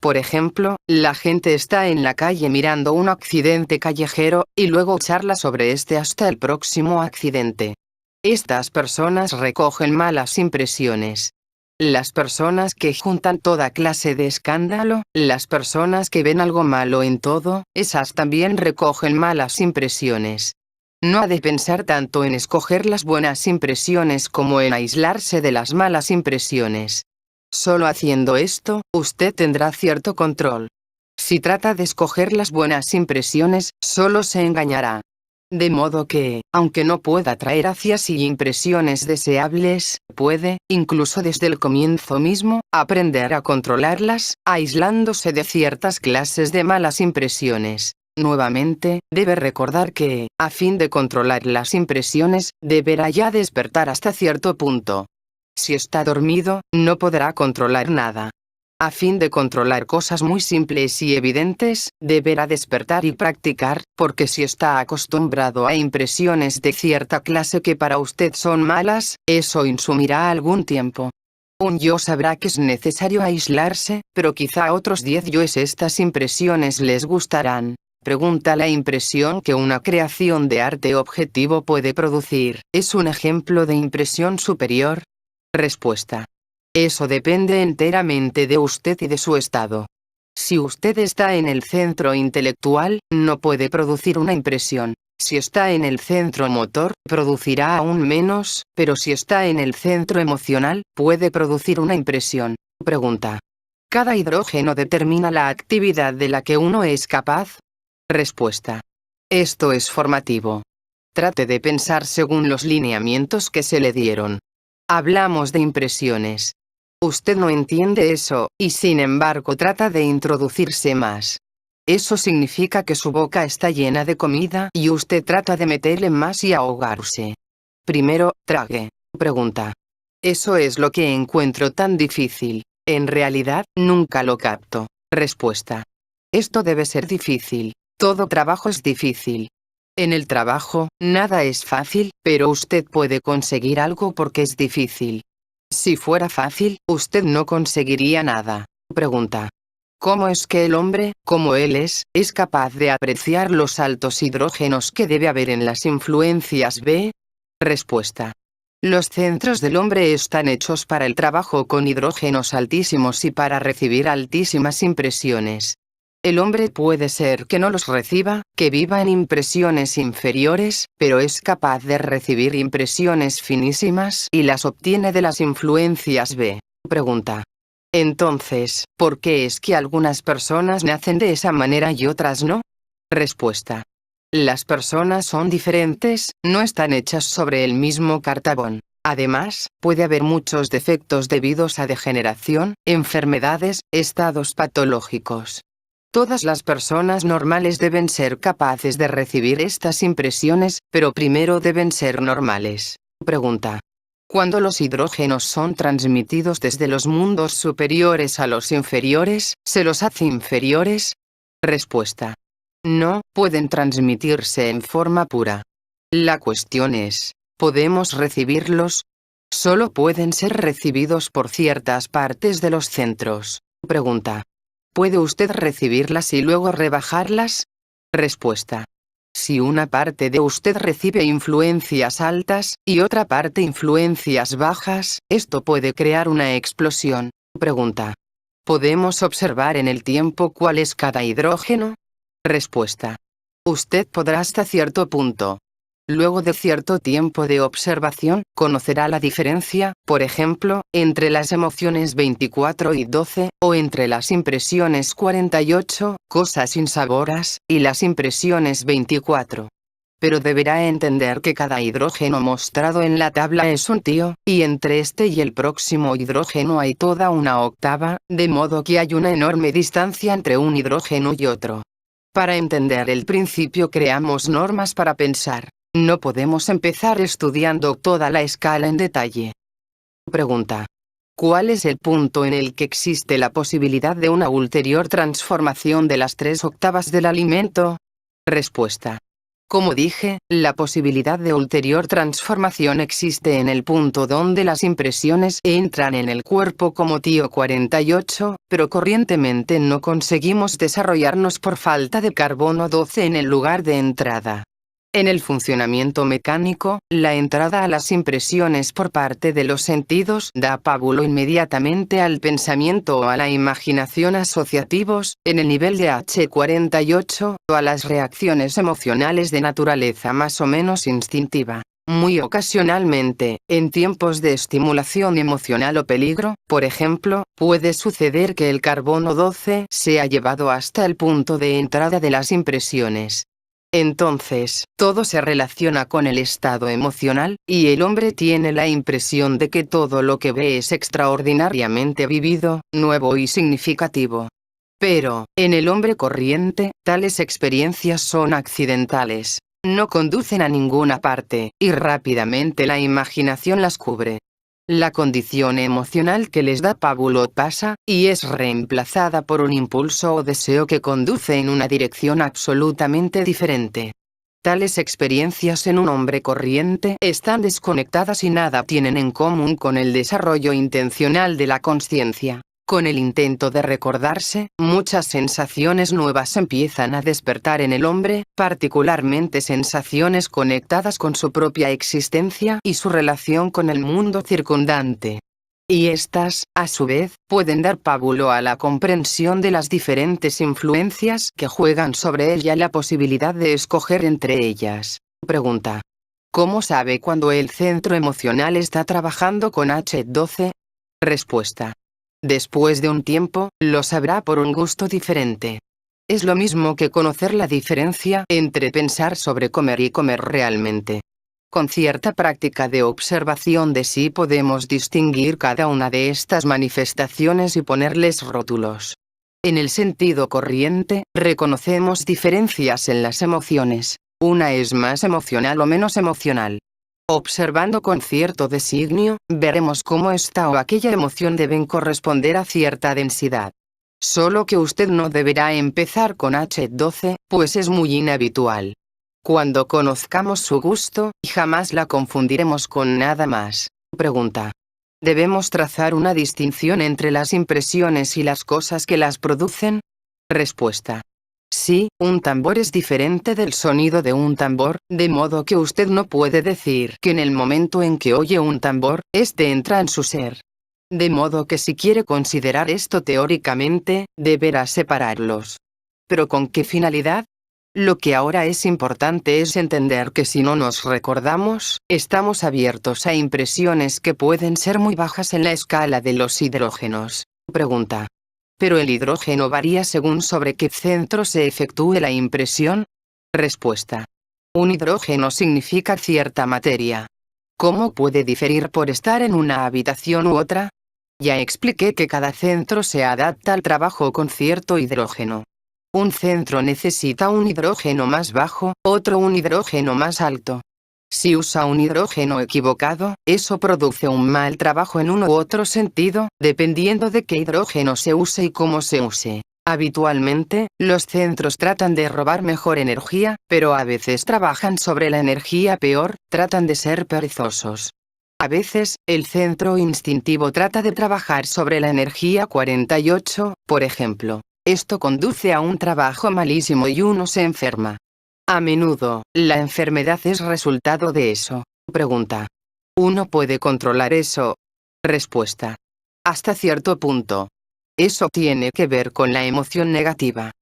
Por ejemplo, la gente está en la calle mirando un accidente callejero, y luego charla sobre este hasta el próximo accidente. Estas personas recogen malas impresiones. Las personas que juntan toda clase de escándalo, las personas que ven algo malo en todo, esas también recogen malas impresiones. No ha de pensar tanto en escoger las buenas impresiones como en aislarse de las malas impresiones. Solo haciendo esto, usted tendrá cierto control. Si trata de escoger las buenas impresiones, solo se engañará. De modo que, aunque no pueda traer hacia sí impresiones deseables, puede, incluso desde el comienzo mismo, aprender a controlarlas, aislándose de ciertas clases de malas impresiones. Nuevamente, debe recordar que, a fin de controlar las impresiones, deberá ya despertar hasta cierto punto. Si está dormido, no podrá controlar nada. A fin de controlar cosas muy simples y evidentes, deberá despertar y practicar, porque si está acostumbrado a impresiones de cierta clase que para usted son malas, eso insumirá algún tiempo. Un yo sabrá que es necesario aislarse, pero quizá a otros 10 yoes estas impresiones les gustarán. Pregunta. La impresión que una creación de arte objetivo puede producir, ¿es un ejemplo de impresión superior? Respuesta. Eso depende enteramente de usted y de su estado. Si usted está en el centro intelectual, no puede producir una impresión. Si está en el centro motor, producirá aún menos, pero si está en el centro emocional, puede producir una impresión. Pregunta. ¿Cada hidrógeno determina la actividad de la que uno es capaz? Respuesta. Esto es formativo. Trate de pensar según los lineamientos que se le dieron. Hablamos de impresiones. Usted no entiende eso, y sin embargo trata de introducirse más. Eso significa que su boca está llena de comida y usted trata de meterle más y ahogarse. Primero, trague. Pregunta. Eso es lo que encuentro tan difícil. En realidad, nunca lo capto. Respuesta. Esto debe ser difícil. Todo trabajo es difícil. En el trabajo, nada es fácil, pero usted puede conseguir algo porque es difícil. Si fuera fácil, usted no conseguiría nada. Pregunta. ¿Cómo es que el hombre, como él es capaz de apreciar los altos hidrógenos que debe haber en las influencias B? Respuesta. Los centros del hombre están hechos para el trabajo con hidrógenos altísimos y para recibir altísimas impresiones. El hombre puede ser que no los reciba, que viva en impresiones inferiores, pero es capaz de recibir impresiones finísimas y las obtiene de las influencias B. Pregunta. Entonces, ¿por qué es que algunas personas nacen de esa manera y otras no? Respuesta. Las personas son diferentes, no están hechas sobre el mismo cartabón. Además, puede haber muchos defectos debidos a degeneración, enfermedades, estados patológicos. Todas las personas normales deben ser capaces de recibir estas impresiones, pero primero deben ser normales. Pregunta. Cuando los hidrógenos son transmitidos desde los mundos superiores a los inferiores, ¿se los hace inferiores? Respuesta. No, pueden transmitirse en forma pura. La cuestión es, ¿podemos recibirlos? Solo pueden ser recibidos por ciertas partes de los centros. Pregunta. ¿Puede usted recibirlas y luego rebajarlas? Respuesta. Si una parte de usted recibe influencias altas, y otra parte influencias bajas, esto puede crear una explosión. Pregunta. ¿Podemos observar en el tiempo cuál es cada hidrógeno? Respuesta. Usted podrá hasta cierto punto. Luego de cierto tiempo de observación, conocerá la diferencia, por ejemplo, entre las emociones 24 y 12, o entre las impresiones 48, cosas insaboras, y las impresiones 24. Pero deberá entender que cada hidrógeno mostrado en la tabla es un tío, y entre este y el próximo hidrógeno hay toda una octava, de modo que hay una enorme distancia entre un hidrógeno y otro. Para entender el principio creamos normas para pensar. No podemos empezar estudiando toda la escala en detalle. Pregunta. ¿Cuál es el punto en el que existe la posibilidad de una ulterior transformación de las 3 octavas del alimento? Respuesta. Como dije, la posibilidad de ulterior transformación existe en el punto donde las impresiones entran en el cuerpo como tío 48, pero corrientemente no conseguimos desarrollarnos por falta de carbono 12 en el lugar de entrada. En el funcionamiento mecánico, la entrada a las impresiones por parte de los sentidos da pábulo inmediatamente al pensamiento o a la imaginación asociativos, en el nivel de H48, o a las reacciones emocionales de naturaleza más o menos instintiva. Muy ocasionalmente, en tiempos de estimulación emocional o peligro, por ejemplo, puede suceder que el carbono 12 sea llevado hasta el punto de entrada de las impresiones. Entonces, todo se relaciona con el estado emocional, y el hombre tiene la impresión de que todo lo que ve es extraordinariamente vivido, nuevo y significativo. Pero, en el hombre corriente, tales experiencias son accidentales. No conducen a ninguna parte, y rápidamente la imaginación las cubre. La condición emocional que les da pábulo pasa, y es reemplazada por un impulso o deseo que conduce en una dirección absolutamente diferente. Tales experiencias en un hombre corriente están desconectadas y nada tienen en común con el desarrollo intencional de la consciencia. Con el intento de recordarse, muchas sensaciones nuevas empiezan a despertar en el hombre, particularmente sensaciones conectadas con su propia existencia y su relación con el mundo circundante. Y estas, a su vez, pueden dar pábulo a la comprensión de las diferentes influencias que juegan sobre él y a la posibilidad de escoger entre ellas. Pregunta. ¿Cómo sabe cuando el centro emocional está trabajando con H12? Respuesta. Después de un tiempo, lo sabrá por un gusto diferente. Es lo mismo que conocer la diferencia entre pensar sobre comer y comer realmente. Con cierta práctica de observación de sí podemos distinguir cada una de estas manifestaciones y ponerles rótulos. En el sentido corriente, reconocemos diferencias en las emociones. Una es más emocional o menos emocional. Observando con cierto designio, veremos cómo esta o aquella emoción deben corresponder a cierta densidad. Solo que usted no deberá empezar con H12, pues es muy inhabitual. Cuando conozcamos su gusto, jamás la confundiremos con nada más. Pregunta. ¿Debemos trazar una distinción entre las impresiones y las cosas que las producen? Respuesta. Sí, un tambor es diferente del sonido de un tambor, de modo que usted no puede decir que en el momento en que oye un tambor, este entra en su ser. De modo que si quiere considerar esto teóricamente, deberá separarlos. ¿Pero con qué finalidad? Lo que ahora es importante es entender que si no nos recordamos, estamos abiertos a impresiones que pueden ser muy bajas en la escala de los hidrógenos. Pregunta. ¿Pero el hidrógeno varía según sobre qué centro se efectúe la impresión? Respuesta. Un hidrógeno significa cierta materia. ¿Cómo puede diferir por estar en una habitación u otra? Ya expliqué que cada centro se adapta al trabajo con cierto hidrógeno. Un centro necesita un hidrógeno más bajo, otro un hidrógeno más alto. Si usa un hidrógeno equivocado, eso produce un mal trabajo en uno u otro sentido, dependiendo de qué hidrógeno se use y cómo se use. Habitualmente, los centros tratan de robar mejor energía, pero a veces trabajan sobre la energía peor, tratan de ser perezosos. A veces, el centro instintivo trata de trabajar sobre la energía 48, por ejemplo. Esto conduce a un trabajo malísimo y uno se enferma. A menudo, la enfermedad es resultado de eso. Pregunta. ¿Uno puede controlar eso? Respuesta. Hasta cierto punto. Eso tiene que ver con la emoción negativa.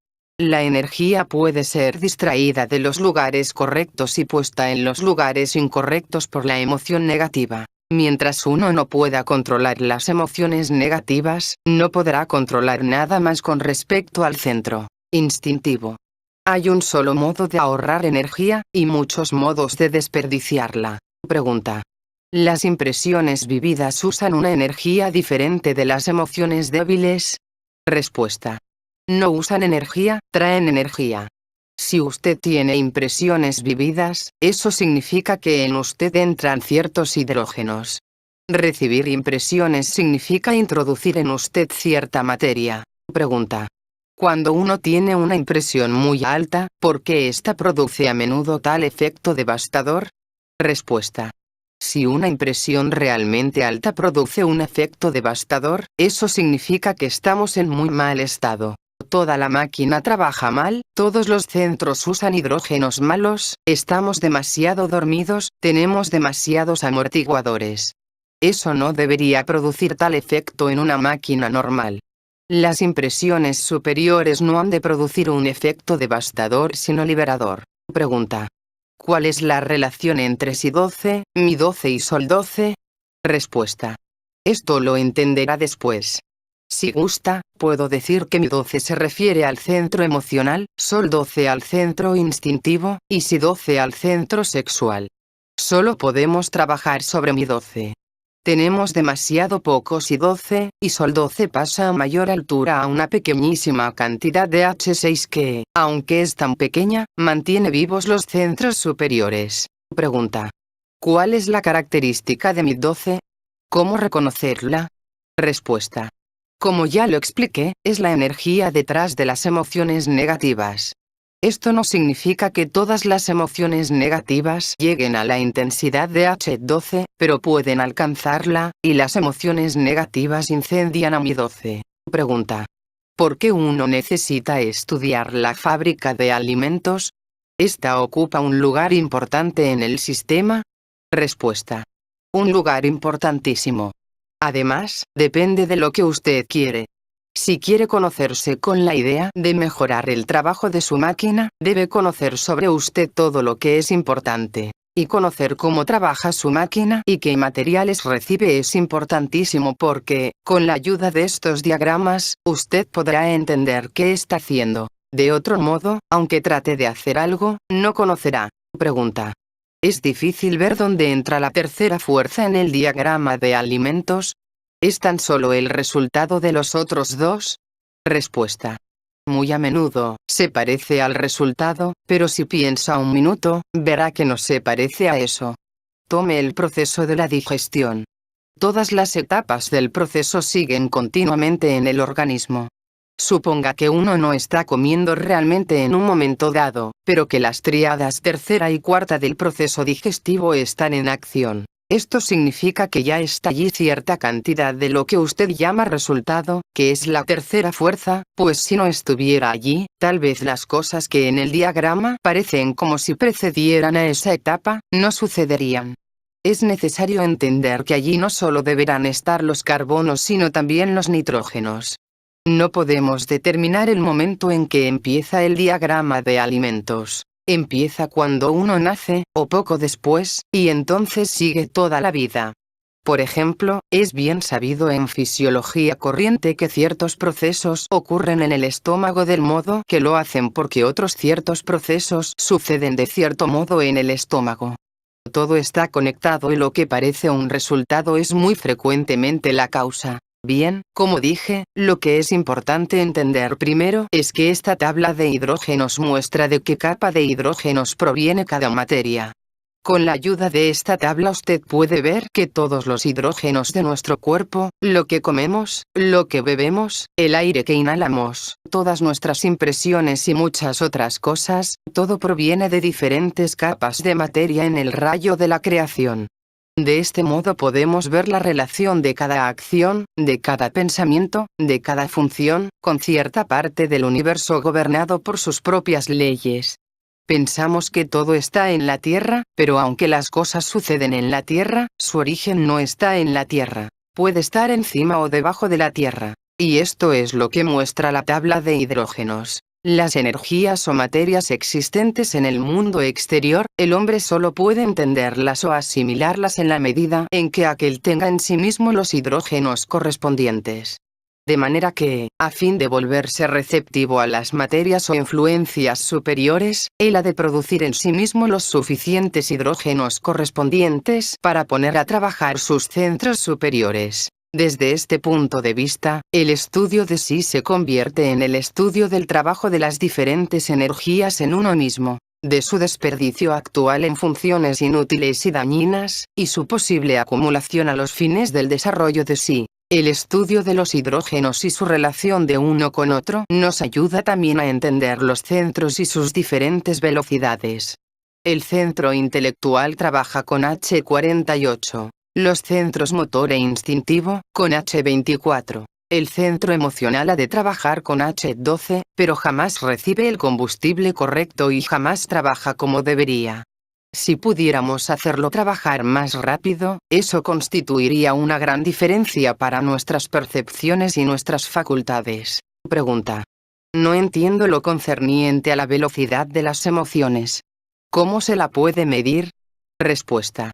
La energía puede ser distraída de los lugares correctos y puesta en los lugares incorrectos por la emoción negativa. Mientras uno no pueda controlar las emociones negativas, no podrá controlar nada más con respecto al centro instintivo. Hay un solo modo de ahorrar energía, y muchos modos de desperdiciarla. Pregunta. ¿Las impresiones vividas usan una energía diferente de las emociones débiles? Respuesta. No usan energía, traen energía. Si usted tiene impresiones vividas, eso significa que en usted entran ciertos hidrógenos. Recibir impresiones significa introducir en usted cierta materia. Pregunta. Cuando uno tiene una impresión muy alta, ¿por qué ésta produce a menudo tal efecto devastador? Respuesta. Si una impresión realmente alta produce un efecto devastador, eso significa que estamos en muy mal estado. Toda la máquina trabaja mal, todos los centros usan hidrógenos malos, estamos demasiado dormidos, tenemos demasiados amortiguadores. Eso no debería producir tal efecto en una máquina normal. Las impresiones superiores no han de producir un efecto devastador sino liberador. Pregunta. ¿Cuál es la relación entre Si 12, Mi 12 y Sol 12? Respuesta. Esto lo entenderá después. Si gusta, puedo decir que Mi 12 se refiere al centro emocional, Sol 12 al centro instintivo, y Si 12 al centro sexual. Solo podemos trabajar sobre Mi 12. Tenemos demasiado poco Si 12, y Sol 12 pasa a mayor altura a una pequeñísima cantidad de H6 que, aunque es tan pequeña, mantiene vivos los centros superiores. Pregunta. ¿Cuál es la característica de Mi 12? ¿Cómo reconocerla? Respuesta. Como ya lo expliqué, es la energía detrás de las emociones negativas. Esto no significa que todas las emociones negativas lleguen a la intensidad de H12, pero pueden alcanzarla, y las emociones negativas incendian a Mi 12. Pregunta. ¿Por qué uno necesita estudiar la fábrica de alimentos? ¿Esta ocupa un lugar importante en el sistema? Respuesta. Un lugar importantísimo. Además, depende de lo que usted quiere. Si quiere conocerse con la idea de mejorar el trabajo de su máquina, debe conocer sobre usted todo lo que es importante. Y conocer cómo trabaja su máquina y qué materiales recibe es importantísimo porque, con la ayuda de estos diagramas, usted podrá entender qué está haciendo. De otro modo, aunque trate de hacer algo, no conocerá. Pregunta. ¿Es difícil ver dónde entra la tercera fuerza en el diagrama de alimentos? ¿Es tan solo el resultado de los otros dos? Respuesta. Muy a menudo, se parece al resultado, pero si piensa un minuto, verá que no se parece a eso. Tome el proceso de la digestión. Todas las etapas del proceso siguen continuamente en el organismo. Suponga que uno no está comiendo realmente en un momento dado, pero que las tríadas tercera y cuarta del proceso digestivo están en acción. Esto significa que ya está allí cierta cantidad de lo que usted llama resultado, que es la tercera fuerza, pues si no estuviera allí, tal vez las cosas que en el diagrama parecen como si precedieran a esa etapa, no sucederían. Es necesario entender que allí no solo deberán estar los carbonos sino también los nitrógenos. No podemos determinar el momento en que empieza el diagrama de alimentos. Empieza cuando uno nace, o poco después, y entonces sigue toda la vida. Por ejemplo, es bien sabido en fisiología corriente que ciertos procesos ocurren en el estómago del modo que lo hacen porque otros ciertos procesos suceden de cierto modo en el estómago. Todo está conectado y lo que parece un resultado es muy frecuentemente la causa. Bien, como dije, lo que es importante entender primero es que esta tabla de hidrógenos muestra de qué capa de hidrógenos proviene cada materia. Con la ayuda de esta tabla usted puede ver que todos los hidrógenos de nuestro cuerpo, lo que comemos, lo que bebemos, el aire que inhalamos, todas nuestras impresiones y muchas otras cosas, todo proviene de diferentes capas de materia en el rayo de la creación. De este modo podemos ver la relación de cada acción, de cada pensamiento, de cada función, con cierta parte del universo gobernado por sus propias leyes. Pensamos que todo está en la Tierra, pero aunque las cosas suceden en la Tierra, su origen no está en la Tierra. Puede estar encima o debajo de la Tierra. Y esto es lo que muestra la tabla de hidrógenos. Las energías o materias existentes en el mundo exterior, el hombre solo puede entenderlas o asimilarlas en la medida en que aquel tenga en sí mismo los hidrógenos correspondientes. De manera que, a fin de volverse receptivo a las materias o influencias superiores, él ha de producir en sí mismo los suficientes hidrógenos correspondientes para poner a trabajar sus centros superiores. Desde este punto de vista, el estudio de sí se convierte en el estudio del trabajo de las diferentes energías en uno mismo, de su desperdicio actual en funciones inútiles y dañinas, y su posible acumulación a los fines del desarrollo de sí. El estudio de los hidrógenos y su relación de uno con otro nos ayuda también a entender los centros y sus diferentes velocidades. El centro intelectual trabaja con H48. Los centros motor e instintivo, con H24. El centro emocional ha de trabajar con H12, pero jamás recibe el combustible correcto y jamás trabaja como debería. Si pudiéramos hacerlo trabajar más rápido, eso constituiría una gran diferencia para nuestras percepciones y nuestras facultades. Pregunta. No entiendo lo concerniente a la velocidad de las emociones. ¿Cómo se la puede medir? Respuesta.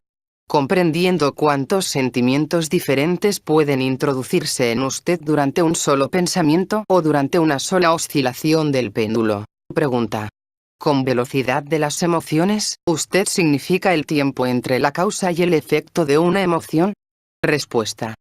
Comprendiendo cuántos sentimientos diferentes pueden introducirse en usted durante un solo pensamiento o durante una sola oscilación del péndulo. Pregunta. Con velocidad de las emociones, ¿usted significa el tiempo entre la causa y el efecto de una emoción? Respuesta.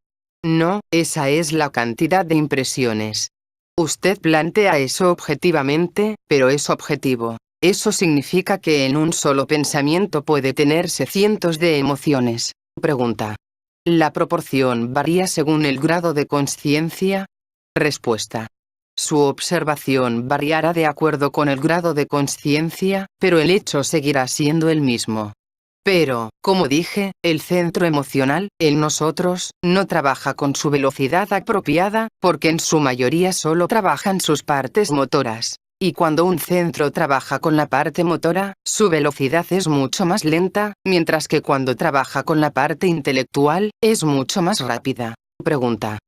No, esa es la cantidad de impresiones. Usted plantea eso objetivamente, pero es objetivo. Eso significa que en un solo pensamiento puede tenerse cientos de emociones. Pregunta. ¿La proporción varía según el grado de consciencia? Respuesta. Su observación variará de acuerdo con el grado de consciencia, pero el hecho seguirá siendo el mismo. Pero, como dije, el centro emocional, en nosotros, no trabaja con su velocidad apropiada, porque en su mayoría solo trabajan sus partes motoras. Y cuando un centro trabaja con la parte motora, su velocidad es mucho más lenta, mientras que cuando trabaja con la parte intelectual, es mucho más rápida. Pregunta.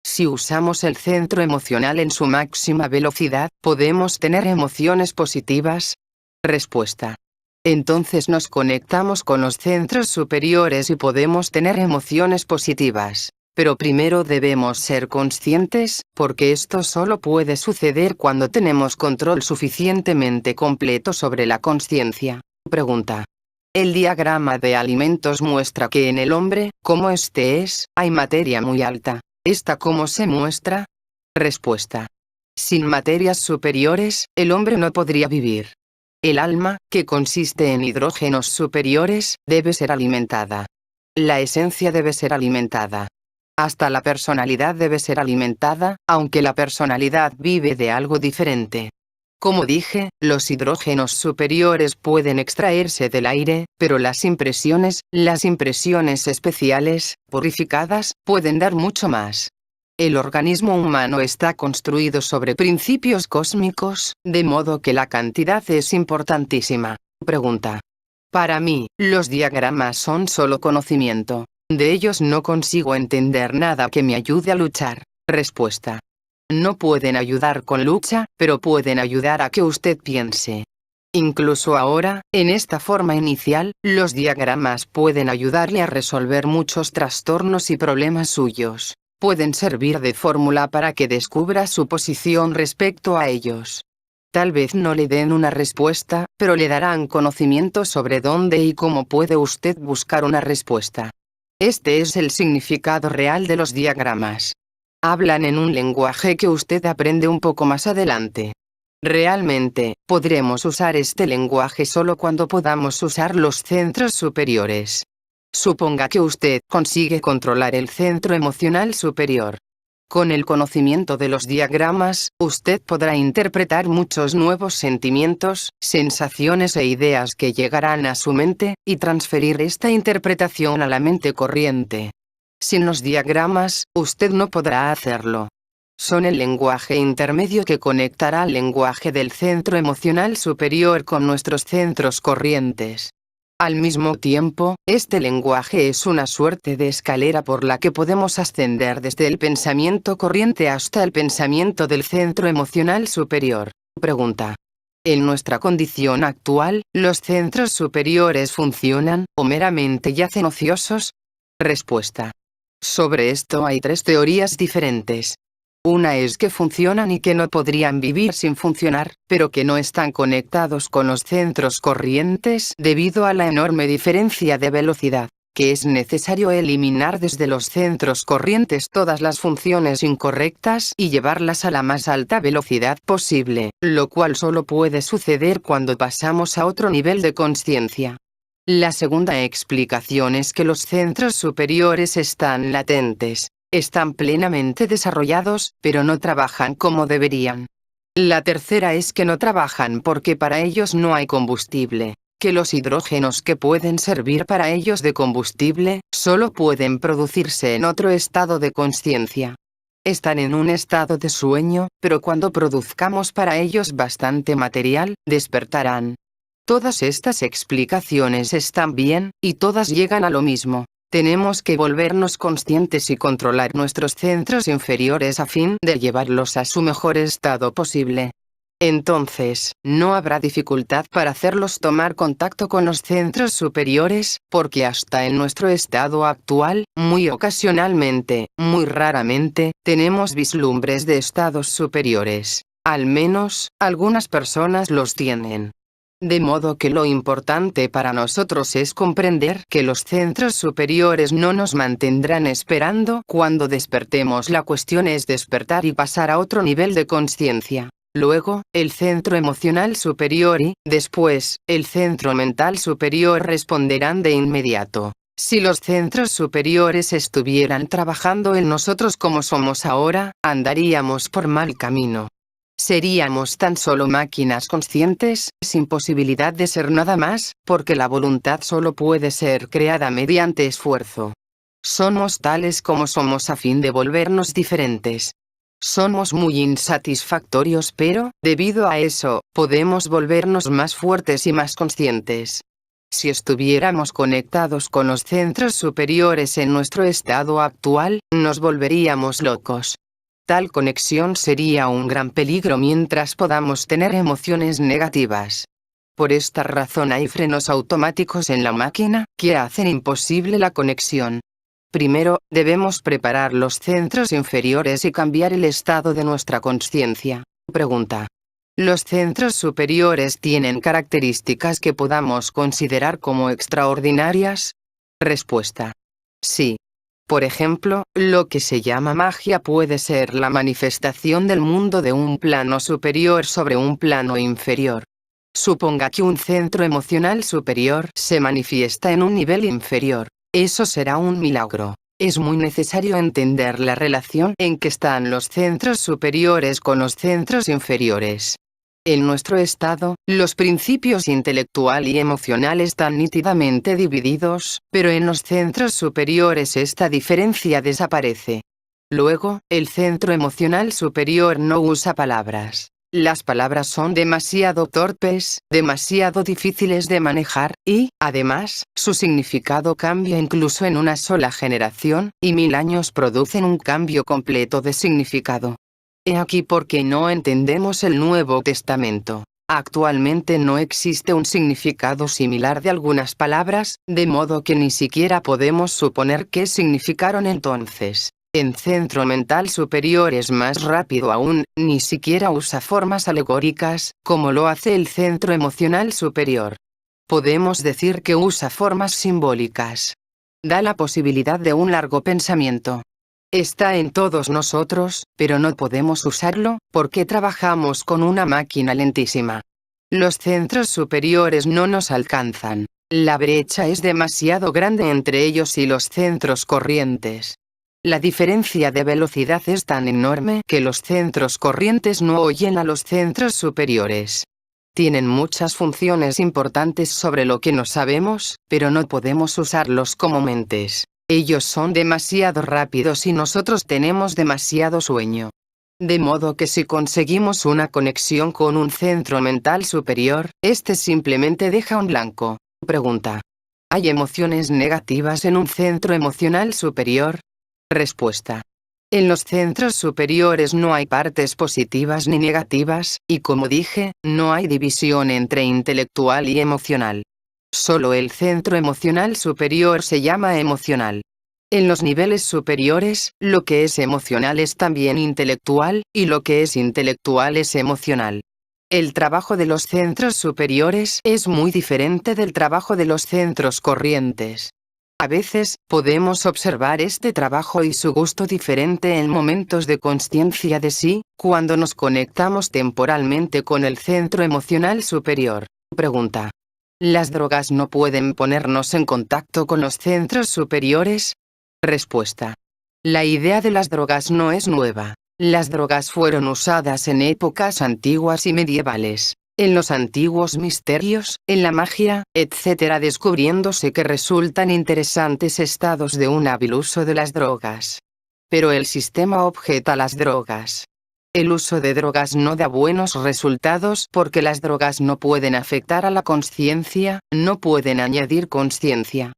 Si usamos el centro emocional en su máxima velocidad, ¿podemos tener emociones positivas? Respuesta. Entonces nos conectamos con los centros superiores y podemos tener emociones positivas. Pero primero debemos ser conscientes, porque esto solo puede suceder cuando tenemos control suficientemente completo sobre la consciencia. Pregunta. El diagrama de alimentos muestra que en el hombre, como este es, hay materia muy alta. ¿Esta cómo se muestra? Respuesta. Sin materias superiores, el hombre no podría vivir. El alma, que consiste en hidrógenos superiores, debe ser alimentada. La esencia debe ser alimentada. Hasta la personalidad debe ser alimentada, aunque la personalidad vive de algo diferente. Como dije, los hidrógenos superiores pueden extraerse del aire, pero las impresiones especiales, purificadas, pueden dar mucho más. El organismo humano está construido sobre principios cósmicos, de modo que la cantidad es importantísima. Pregunta. Para mí, los diagramas son solo conocimiento. De ellos no consigo entender nada que me ayude a luchar. Respuesta. No pueden ayudar con lucha, pero pueden ayudar a que usted piense. Incluso ahora, en esta forma inicial, los diagramas pueden ayudarle a resolver muchos trastornos y problemas suyos. Pueden servir de fórmula para que descubra su posición respecto a ellos. Tal vez no le den una respuesta, pero le darán conocimiento sobre dónde y cómo puede usted buscar una respuesta. Este es el significado real de los diagramas. Hablan en un lenguaje que usted aprende un poco más adelante. Realmente, podremos usar este lenguaje solo cuando podamos usar los centros superiores. Suponga que usted consigue controlar el centro emocional superior. Con el conocimiento de los diagramas, usted podrá interpretar muchos nuevos sentimientos, sensaciones e ideas que llegarán a su mente, y transferir esta interpretación a la mente corriente. Sin los diagramas, usted no podrá hacerlo. Son el lenguaje intermedio que conectará al lenguaje del centro emocional superior con nuestros centros corrientes. Al mismo tiempo, este lenguaje es una suerte de escalera por la que podemos ascender desde el pensamiento corriente hasta el pensamiento del centro emocional superior. Pregunta. En nuestra condición actual, ¿los centros superiores funcionan, o meramente yacen ociosos? Respuesta. Sobre esto hay 3 teorías diferentes. Una es que funcionan y que no podrían vivir sin funcionar, pero que no están conectados con los centros corrientes debido a la enorme diferencia de velocidad, que es necesario eliminar desde los centros corrientes todas las funciones incorrectas y llevarlas a la más alta velocidad posible, lo cual solo puede suceder cuando pasamos a otro nivel de conciencia. La segunda explicación es que los centros superiores están latentes. Están plenamente desarrollados, pero no trabajan como deberían. La tercera es que no trabajan porque para ellos no hay combustible, que los hidrógenos que pueden servir para ellos de combustible, solo pueden producirse en otro estado de conciencia. Están en un estado de sueño, pero cuando produzcamos para ellos bastante material, despertarán. Todas estas explicaciones están bien, y todas llegan a lo mismo. Tenemos que volvernos conscientes y controlar nuestros centros inferiores a fin de llevarlos a su mejor estado posible. Entonces, no habrá dificultad para hacerlos tomar contacto con los centros superiores, porque hasta en nuestro estado actual, muy ocasionalmente, muy raramente, tenemos vislumbres de estados superiores. Al menos, algunas personas los tienen. De modo que lo importante para nosotros es comprender que los centros superiores no nos mantendrán esperando cuando despertemos. La cuestión es despertar y pasar a otro nivel de conciencia. Luego, el centro emocional superior y, después, el centro mental superior responderán de inmediato. Si los centros superiores estuvieran trabajando en nosotros como somos ahora, andaríamos por mal camino. Seríamos tan solo máquinas conscientes, sin posibilidad de ser nada más, porque la voluntad solo puede ser creada mediante esfuerzo. Somos tales como somos a fin de volvernos diferentes. Somos muy insatisfactorios, pero, debido a eso, podemos volvernos más fuertes y más conscientes. Si estuviéramos conectados con los centros superiores en nuestro estado actual, nos volveríamos locos. Tal conexión sería un gran peligro mientras podamos tener emociones negativas. Por esta razón hay frenos automáticos en la máquina, que hacen imposible la conexión. Primero, debemos preparar los centros inferiores y cambiar el estado de nuestra conciencia. Pregunta. ¿Los centros superiores tienen características que podamos considerar como extraordinarias? Respuesta. Sí. Por ejemplo, lo que se llama magia puede ser la manifestación del mundo de un plano superior sobre un plano inferior. Suponga que un centro emocional superior se manifiesta en un nivel inferior. Eso será un milagro. Es muy necesario entender la relación en que están los centros superiores con los centros inferiores. En nuestro estado, los principios intelectual y emocional están nítidamente divididos, pero en los centros superiores esta diferencia desaparece. Luego, el centro emocional superior no usa palabras. Las palabras son demasiado torpes, demasiado difíciles de manejar, y, además, su significado cambia incluso en una sola generación, y 1000 años producen un cambio completo de significado. He aquí por qué no entendemos el Nuevo Testamento. Actualmente no existe un significado similar de algunas palabras, de modo que ni siquiera podemos suponer qué significaron entonces. En centro mental superior es más rápido aún, ni siquiera usa formas alegóricas, como lo hace el centro emocional superior. Podemos decir que usa formas simbólicas. Da la posibilidad de un largo pensamiento. Está en todos nosotros, pero no podemos usarlo, porque trabajamos con una máquina lentísima. Los centros superiores no nos alcanzan. La brecha es demasiado grande entre ellos y los centros corrientes. La diferencia de velocidad es tan enorme que los centros corrientes no oyen a los centros superiores. Tienen muchas funciones importantes sobre lo que no sabemos, pero no podemos usarlos como mentes. Ellos son demasiado rápidos y nosotros tenemos demasiado sueño. De modo que si conseguimos una conexión con un centro mental superior, este simplemente deja un blanco. Pregunta: ¿hay emociones negativas en un centro emocional superior? Respuesta: en los centros superiores no hay partes positivas ni negativas, y como dije, no hay división entre intelectual y emocional. Solo el centro emocional superior se llama emocional. En los niveles superiores, lo que es emocional es también intelectual, y lo que es intelectual es emocional. El trabajo de los centros superiores es muy diferente del trabajo de los centros corrientes. A veces, podemos observar este trabajo y su gusto diferente en momentos de consciencia de sí, cuando nos conectamos temporalmente con el centro emocional superior. Pregunta: ¿las drogas no pueden ponernos en contacto con los centros superiores? Respuesta: la idea de las drogas no es nueva. Las drogas fueron usadas en épocas antiguas y medievales. En los antiguos misterios, en la magia, etc., descubriéndose que resultan interesantes estados de un hábil uso de las drogas. Pero el sistema objeta las drogas. El uso de drogas no da buenos resultados porque las drogas no pueden afectar a la consciencia, no pueden añadir consciencia.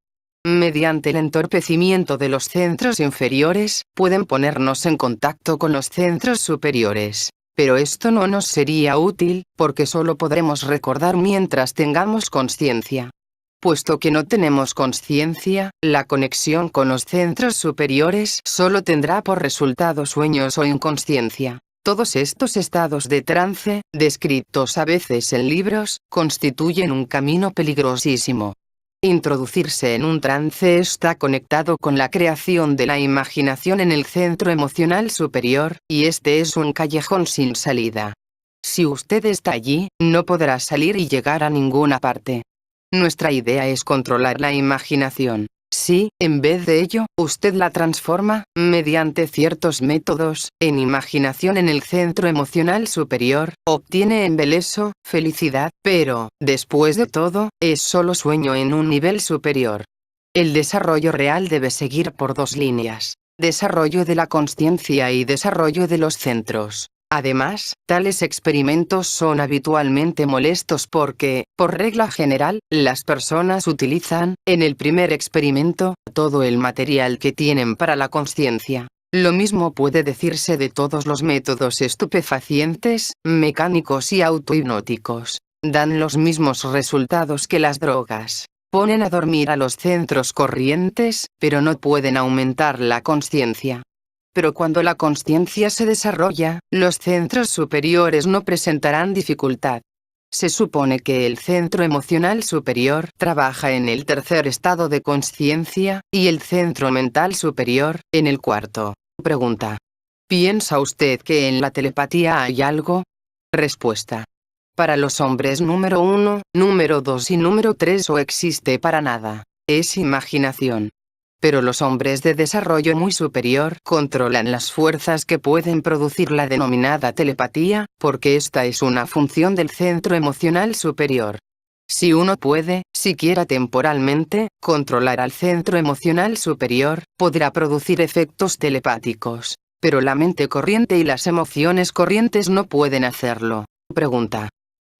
Mediante el entorpecimiento de los centros inferiores, pueden ponernos en contacto con los centros superiores. Pero esto no nos sería útil, porque solo podremos recordar mientras tengamos consciencia. Puesto que no tenemos consciencia, la conexión con los centros superiores solo tendrá por resultado sueños o inconsciencia. Todos estos estados de trance, descritos a veces en libros, constituyen un camino peligrosísimo. Introducirse en un trance está conectado con la creación de la imaginación en el centro emocional superior, y este es un callejón sin salida. Si usted está allí, no podrá salir y llegar a ninguna parte. Nuestra idea es controlar la imaginación. Si, en vez de ello, usted la transforma, mediante ciertos métodos, en imaginación en el centro emocional superior, obtiene embeleso, felicidad, pero, después de todo, es solo sueño en un nivel superior. El desarrollo real debe seguir por dos líneas: desarrollo de la consciencia y desarrollo de los centros. Además, tales experimentos son habitualmente molestos porque, por regla general, las personas utilizan, en el primer experimento, todo el material que tienen para la consciencia. Lo mismo puede decirse de todos los métodos estupefacientes, mecánicos y autohipnóticos. Dan los mismos resultados que las drogas. Ponen a dormir a los centros corrientes, pero no pueden aumentar la consciencia. Pero cuando la consciencia se desarrolla, los centros superiores no presentarán dificultad. Se supone que el centro emocional superior trabaja en el tercer estado de consciencia, y el centro mental superior, en el cuarto. Pregunta: ¿piensa usted que en la telepatía hay algo? Respuesta: Para los hombres número 1, número 2 y número 3 o existe para nada. Es imaginación. Pero los hombres de desarrollo muy superior controlan las fuerzas que pueden producir la denominada telepatía, porque esta es una función del centro emocional superior. Si uno puede, siquiera temporalmente, controlar al centro emocional superior, podrá producir efectos telepáticos. Pero la mente corriente y las emociones corrientes no pueden hacerlo. Pregunta.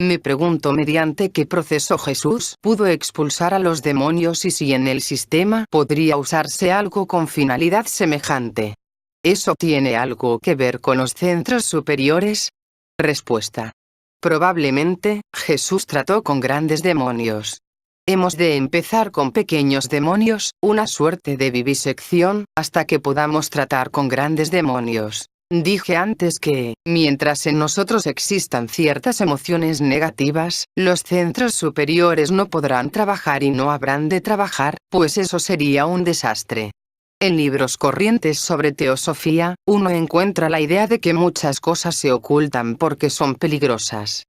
Me pregunto mediante qué proceso Jesús pudo expulsar a los demonios y si en el sistema podría usarse algo con finalidad semejante. ¿Eso tiene algo que ver con los centros superiores? Respuesta. Probablemente, Jesús trató con grandes demonios. Hemos de empezar con pequeños demonios, una suerte de vivisección, hasta que podamos tratar con grandes demonios. Dije antes que, mientras en nosotros existan ciertas emociones negativas, los centros superiores no podrán trabajar y no habrán de trabajar, pues eso sería un desastre. En libros corrientes sobre teosofía, uno encuentra la idea de que muchas cosas se ocultan porque son peligrosas.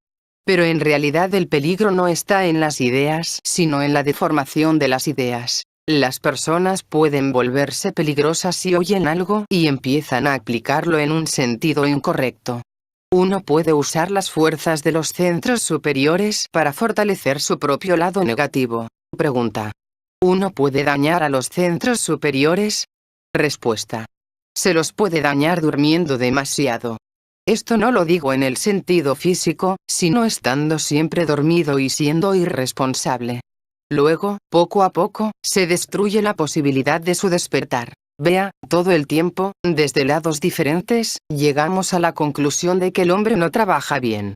Pero en realidad el peligro no está en las ideas, sino en la deformación de las ideas. Las personas pueden volverse peligrosas si oyen algo y empiezan a aplicarlo en un sentido incorrecto. Uno puede usar las fuerzas de los centros superiores para fortalecer su propio lado negativo. Pregunta. ¿Uno puede dañar a los centros superiores? Respuesta. Se los puede dañar durmiendo demasiado. Esto no lo digo en el sentido físico, sino estando siempre dormido y siendo irresponsable. Luego, poco a poco, se destruye la posibilidad de su despertar. Vea, todo el tiempo, desde lados diferentes, llegamos a la conclusión de que el hombre no trabaja bien.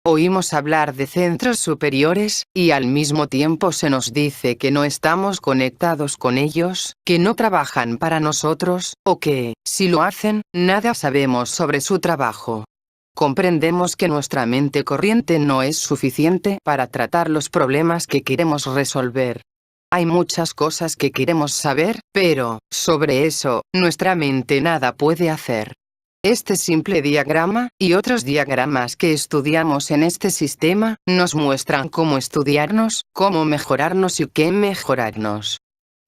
Oímos hablar de centros superiores, y al mismo tiempo se nos dice que no estamos conectados con ellos, que no trabajan para nosotros, o que, si lo hacen, nada sabemos sobre su trabajo. Comprendemos que nuestra mente corriente no es suficiente para tratar los problemas que queremos resolver. Hay muchas cosas que queremos saber, pero, sobre eso, nuestra mente nada puede hacer. Este simple diagrama, y otros diagramas que estudiamos en este sistema, nos muestran cómo estudiarnos, cómo mejorarnos y qué mejorarnos.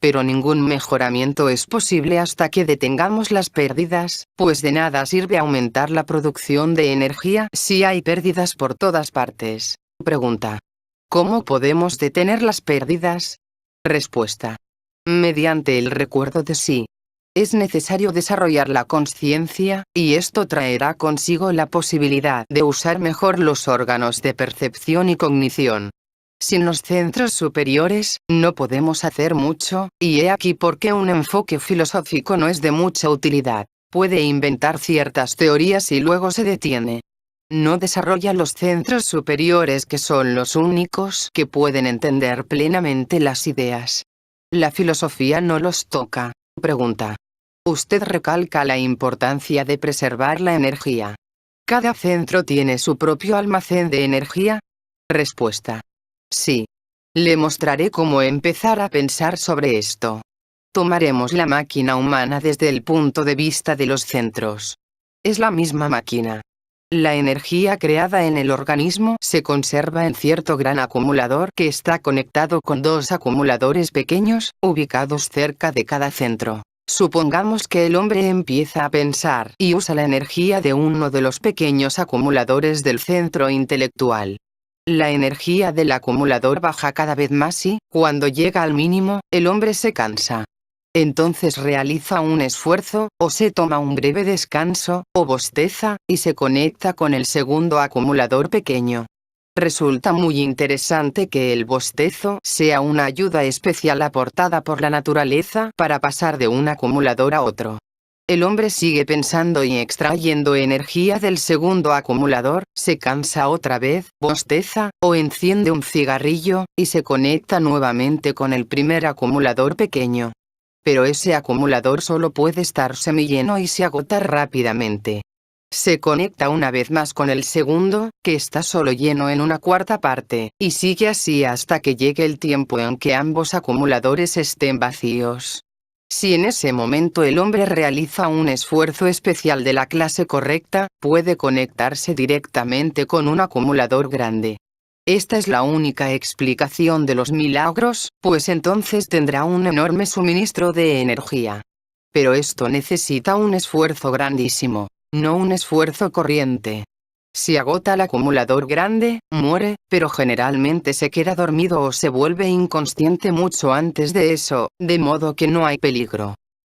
Pero ningún mejoramiento es posible hasta que detengamos las pérdidas, pues de nada sirve aumentar la producción de energía si hay pérdidas por todas partes. Pregunta. ¿Cómo podemos detener las pérdidas? Respuesta. Mediante el recuerdo de sí. Es necesario desarrollar la conciencia, y esto traerá consigo la posibilidad de usar mejor los órganos de percepción y cognición. Sin los centros superiores, no podemos hacer mucho, y he aquí por qué un enfoque filosófico no es de mucha utilidad. Puede inventar ciertas teorías y luego se detiene. No desarrolla los centros superiores que son los únicos que pueden entender plenamente las ideas. La filosofía no los toca. Pregunta. Usted recalca la importancia de preservar la energía. ¿Cada centro tiene su propio almacén de energía? Respuesta. Sí. Le mostraré cómo empezar a pensar sobre esto. Tomaremos la máquina humana desde el punto de vista de los centros. Es la misma máquina. La energía creada en el organismo se conserva en cierto gran acumulador que está conectado con dos acumuladores pequeños, ubicados cerca de cada centro. Supongamos que el hombre empieza a pensar y usa la energía de uno de los pequeños acumuladores del centro intelectual. La energía del acumulador baja cada vez más y, cuando llega al mínimo, el hombre se cansa. Entonces realiza un esfuerzo, o se toma un breve descanso, o bosteza, y se conecta con el segundo acumulador pequeño. Resulta muy interesante que el bostezo sea una ayuda especial aportada por la naturaleza para pasar de un acumulador a otro. El hombre sigue pensando y extrayendo energía del segundo acumulador, se cansa otra vez, bosteza, o enciende un cigarrillo, y se conecta nuevamente con el primer acumulador pequeño. Pero ese acumulador solo puede estar semilleno y se agota rápidamente. Se conecta una vez más con el segundo, que está solo lleno en una cuarta parte, y sigue así hasta que llegue el tiempo en que ambos acumuladores estén vacíos. Si en ese momento el hombre realiza un esfuerzo especial de la clase correcta, puede conectarse directamente con un acumulador grande. Esta es la única explicación de los milagros, pues entonces tendrá un enorme suministro de energía. Pero esto necesita un esfuerzo grandísimo, no un esfuerzo corriente. Si agota el acumulador grande, muere, pero generalmente se queda dormido o se vuelve inconsciente mucho antes de eso, de modo que no hay peligro.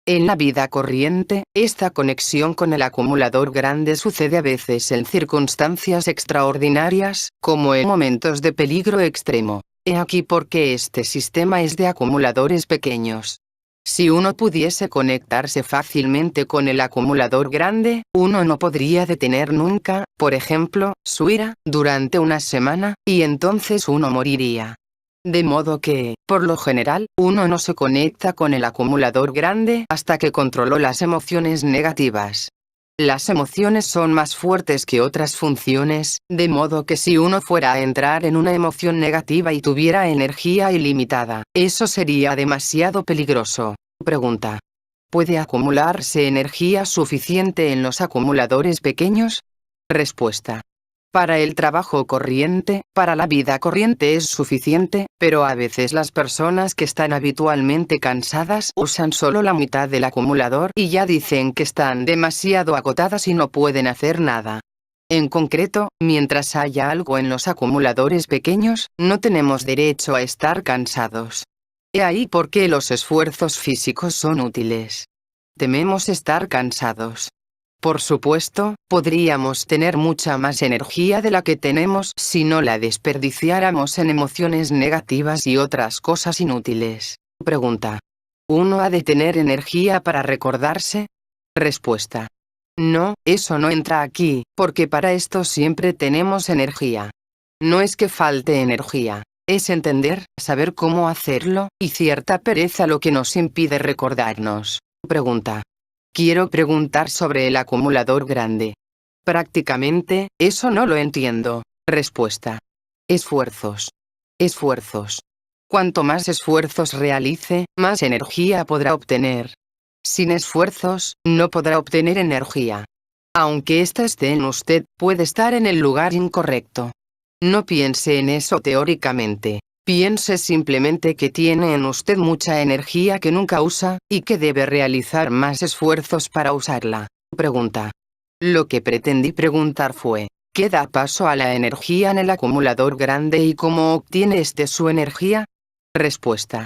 En la vida corriente, esta conexión con el acumulador grande sucede a veces en circunstancias extraordinarias, como en momentos de peligro extremo. He aquí por qué este sistema es de acumuladores pequeños. Si uno pudiese conectarse fácilmente con el acumulador grande, uno no podría detener nunca, por ejemplo, su ira, durante una semana, y entonces uno moriría. De modo que, por lo general, uno no se conecta con el acumulador grande hasta que controló las emociones negativas. Las emociones son más fuertes que otras funciones, de modo que si uno fuera a entrar en una emoción negativa y tuviera energía ilimitada, eso sería demasiado peligroso. Pregunta: ¿puede acumularse energía suficiente en los acumuladores pequeños? Respuesta: para el trabajo corriente, para la vida corriente es suficiente, pero a veces las personas que están habitualmente cansadas usan solo la mitad del acumulador y ya dicen que están demasiado agotadas y no pueden hacer nada. En concreto, mientras haya algo en los acumuladores pequeños, no tenemos derecho a estar cansados. He ahí por qué los esfuerzos físicos son útiles. Tememos estar cansados. Por supuesto, podríamos tener mucha más energía de la que tenemos si no la desperdiciáramos en emociones negativas y otras cosas inútiles. Pregunta: ¿uno ha de tener energía para recordarse? Respuesta: no, eso no entra aquí, porque para esto siempre tenemos energía. No es que falte energía, es entender, saber cómo hacerlo, y cierta pereza lo que nos impide recordarnos. Pregunta: quiero preguntar sobre el acumulador grande. Prácticamente, eso no lo entiendo. Respuesta: esfuerzos. Esfuerzos. Cuanto más esfuerzos realice, más energía podrá obtener. Sin esfuerzos, no podrá obtener energía. Aunque ésta esté en usted, puede estar en el lugar incorrecto. No piense en eso teóricamente. Piense simplemente que tiene en usted mucha energía que nunca usa, y que debe realizar más esfuerzos para usarla. Pregunta: lo que pretendí preguntar fue, ¿qué da paso a la energía en el acumulador grande y cómo obtiene este su energía? Respuesta: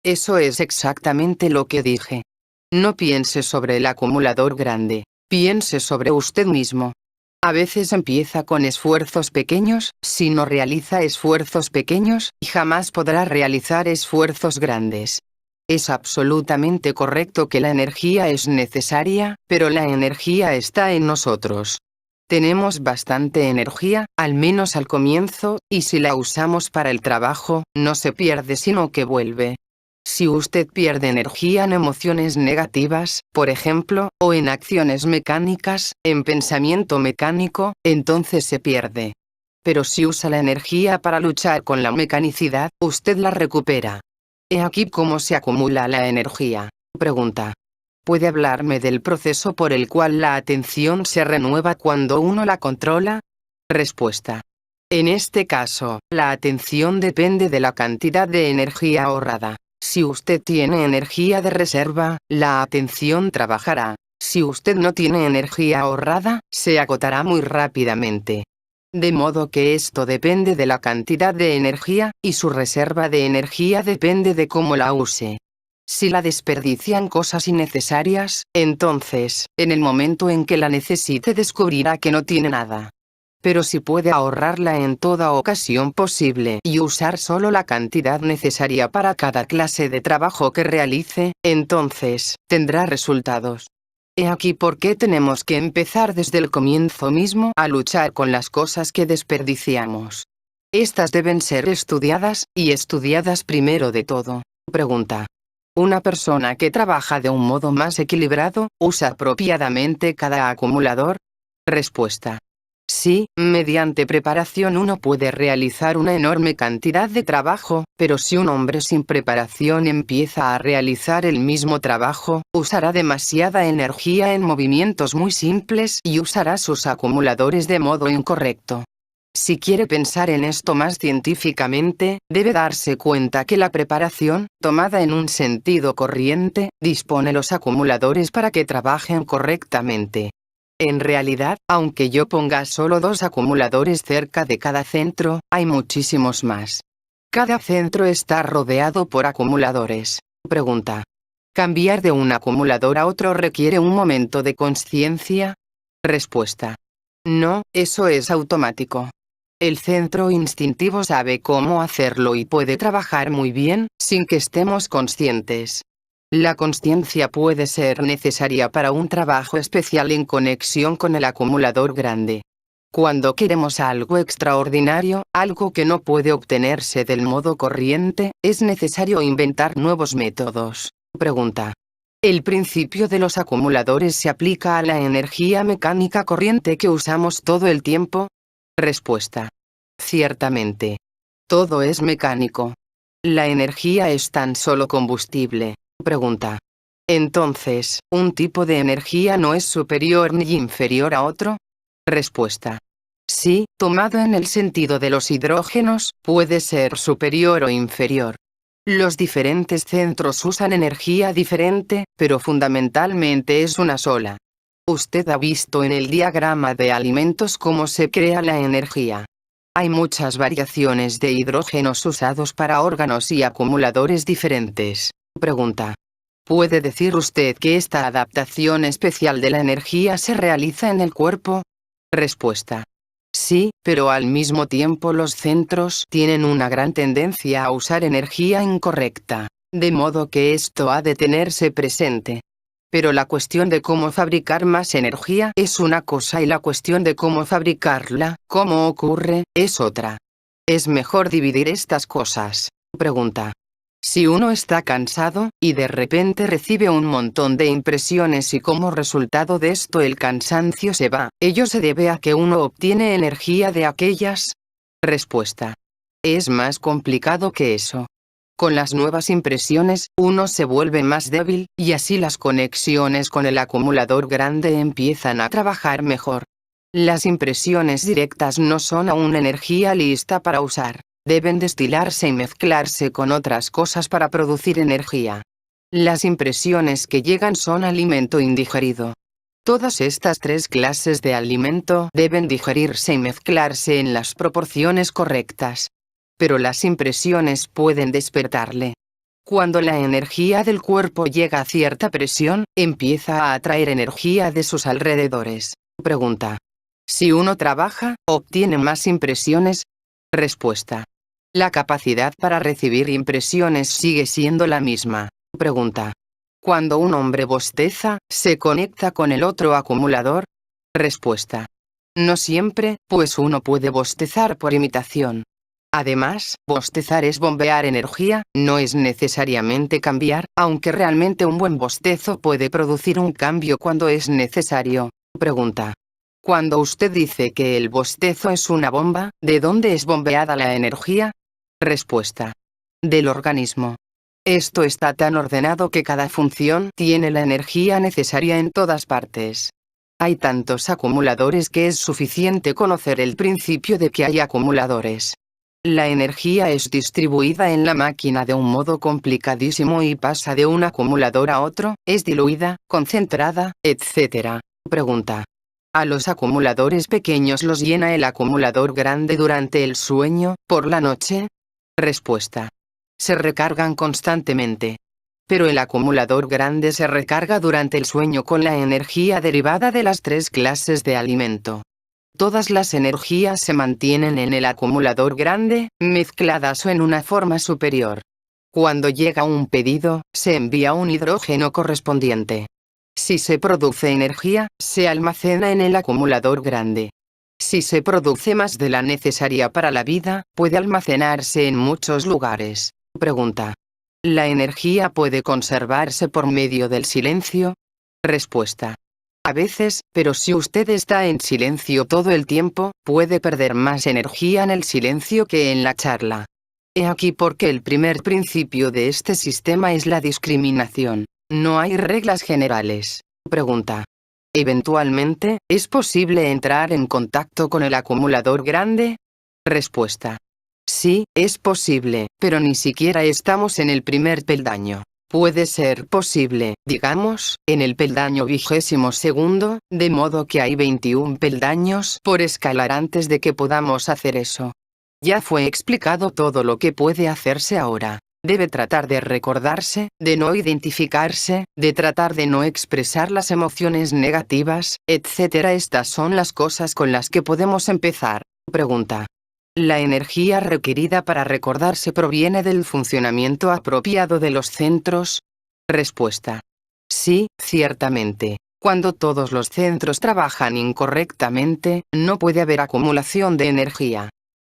eso es exactamente lo que dije. No piense sobre el acumulador grande, piense sobre usted mismo. A veces empieza con esfuerzos pequeños, si no realiza esfuerzos pequeños, jamás podrá realizar esfuerzos grandes. Es absolutamente correcto que la energía es necesaria, pero la energía está en nosotros. Tenemos bastante energía, al menos al comienzo, y si la usamos para el trabajo, no se pierde sino que vuelve. Si usted pierde energía en emociones negativas, por ejemplo, o en acciones mecánicas, en pensamiento mecánico, entonces se pierde. Pero si usa la energía para luchar con la mecanicidad, usted la recupera. He aquí cómo se acumula la energía. Pregunta: ¿puede hablarme del proceso por el cual la atención se renueva cuando uno la controla? Respuesta: en este caso, la atención depende de la cantidad de energía ahorrada. Si usted tiene energía de reserva, la atención trabajará. Si usted no tiene energía ahorrada, se agotará muy rápidamente. De modo que esto depende de la cantidad de energía, y su reserva de energía depende de cómo la use. Si la desperdician cosas innecesarias, entonces, en el momento en que la necesite descubrirá que no tiene nada. Pero si puede ahorrarla en toda ocasión posible y usar solo la cantidad necesaria para cada clase de trabajo que realice, entonces, tendrá resultados. He aquí por qué tenemos que empezar desde el comienzo mismo a luchar con las cosas que desperdiciamos. Estas deben ser estudiadas, y estudiadas primero de todo. Pregunta: ¿una persona que trabaja de un modo más equilibrado, usa apropiadamente cada acumulador? Respuesta: Sí, mediante preparación uno puede realizar una enorme cantidad de trabajo, pero si un hombre sin preparación empieza a realizar el mismo trabajo, usará demasiada energía en movimientos muy simples y usará sus acumuladores de modo incorrecto. Si quiere pensar en esto más científicamente, debe darse cuenta que la preparación, tomada en un sentido corriente, dispone los acumuladores para que trabajen correctamente. En realidad, aunque yo ponga solo 2 acumuladores cerca de cada centro, hay muchísimos más. Cada centro está rodeado por acumuladores. Pregunta. ¿Cambiar de un acumulador a otro requiere un momento de consciencia? Respuesta. No, eso es automático. El centro instintivo sabe cómo hacerlo y puede trabajar muy bien, sin que estemos conscientes. La consciencia puede ser necesaria para un trabajo especial en conexión con el acumulador grande. Cuando queremos algo extraordinario, algo que no puede obtenerse del modo corriente, es necesario inventar nuevos métodos. Pregunta. ¿El principio de los acumuladores se aplica a la energía mecánica corriente que usamos todo el tiempo? Respuesta. Ciertamente. Todo es mecánico. La energía es tan solo combustible. Pregunta. Entonces, ¿un tipo de energía no es superior ni inferior a otro? Respuesta. Sí, tomado en el sentido de los hidrógenos, puede ser superior o inferior. Los diferentes centros usan energía diferente, pero fundamentalmente es una sola. Usted ha visto en el diagrama de alimentos cómo se crea la energía. Hay muchas variaciones de hidrógenos usados para órganos y acumuladores diferentes. Pregunta. ¿Puede decir usted que esta adaptación especial de la energía se realiza en el cuerpo? Respuesta. Sí, pero al mismo tiempo los centros tienen una gran tendencia a usar energía incorrecta, de modo que esto ha de tenerse presente. Pero la cuestión de cómo fabricar más energía es una cosa y la cuestión de cómo fabricarla, cómo ocurre, es otra. Es mejor dividir estas cosas. Pregunta. Si uno está cansado, y de repente recibe un montón de impresiones y como resultado de esto el cansancio se va, ¿ello se debe a que uno obtiene energía de aquellas? Respuesta. Es más complicado que eso. Con las nuevas impresiones, uno se vuelve más débil, y así las conexiones con el acumulador grande empiezan a trabajar mejor. Las impresiones directas no son aún energía lista para usar. Deben destilarse y mezclarse con otras cosas para producir energía. Las impresiones que llegan son alimento indigerido. Todas estas 3 clases de alimento deben digerirse y mezclarse en las proporciones correctas. Pero las impresiones pueden despertarle. Cuando la energía del cuerpo llega a cierta presión, empieza a atraer energía de sus alrededores. Pregunta. Si uno trabaja, ¿obtiene más impresiones? Respuesta. La capacidad para recibir impresiones sigue siendo la misma. Pregunta. Cuando un hombre bosteza, ¿se conecta con el otro acumulador? Respuesta. No siempre, pues uno puede bostezar por imitación. Además, bostezar es bombear energía, no es necesariamente cambiar, aunque realmente un buen bostezo puede producir un cambio cuando es necesario. Pregunta. Cuando usted dice que el bostezo es una bomba, ¿de dónde es bombeada la energía? Respuesta. Del organismo. Esto está tan ordenado que cada función tiene la energía necesaria en todas partes. Hay tantos acumuladores que es suficiente conocer el principio de que hay acumuladores. La energía es distribuida en la máquina de un modo complicadísimo y pasa de un acumulador a otro, es diluida, concentrada, etc. Pregunta. ¿A los acumuladores pequeños los llena el acumulador grande durante el sueño, por la noche? Respuesta. Se recargan constantemente. Pero el acumulador grande se recarga durante el sueño con la energía derivada de las 3 clases de alimento. Todas las energías se mantienen en el acumulador grande, mezcladas o en una forma superior. Cuando llega un pedido, se envía un hidrógeno correspondiente. Si se produce energía, se almacena en el acumulador grande. Si se produce más de la necesaria para la vida, puede almacenarse en muchos lugares. Pregunta. ¿La energía puede conservarse por medio del silencio? Respuesta. A veces, pero si usted está en silencio todo el tiempo, puede perder más energía en el silencio que en la charla. He aquí porque el primer principio de este sistema es la discriminación. No hay reglas generales. Pregunta. Eventualmente, ¿es posible entrar en contacto con el acumulador grande? Respuesta. Sí, es posible, pero ni siquiera estamos en el primer peldaño. Puede ser posible, digamos, en el peldaño 22º, de modo que hay 21 peldaños por escalar antes de que podamos hacer eso. Ya fue explicado todo lo que puede hacerse ahora. Debe tratar de recordarse, de no identificarse, de tratar de no expresar las emociones negativas, etc. Estas son las cosas con las que podemos empezar. Pregunta. ¿La energía requerida para recordarse proviene del funcionamiento apropiado de los centros? Respuesta. Sí, ciertamente. Cuando todos los centros trabajan incorrectamente, no puede haber acumulación de energía.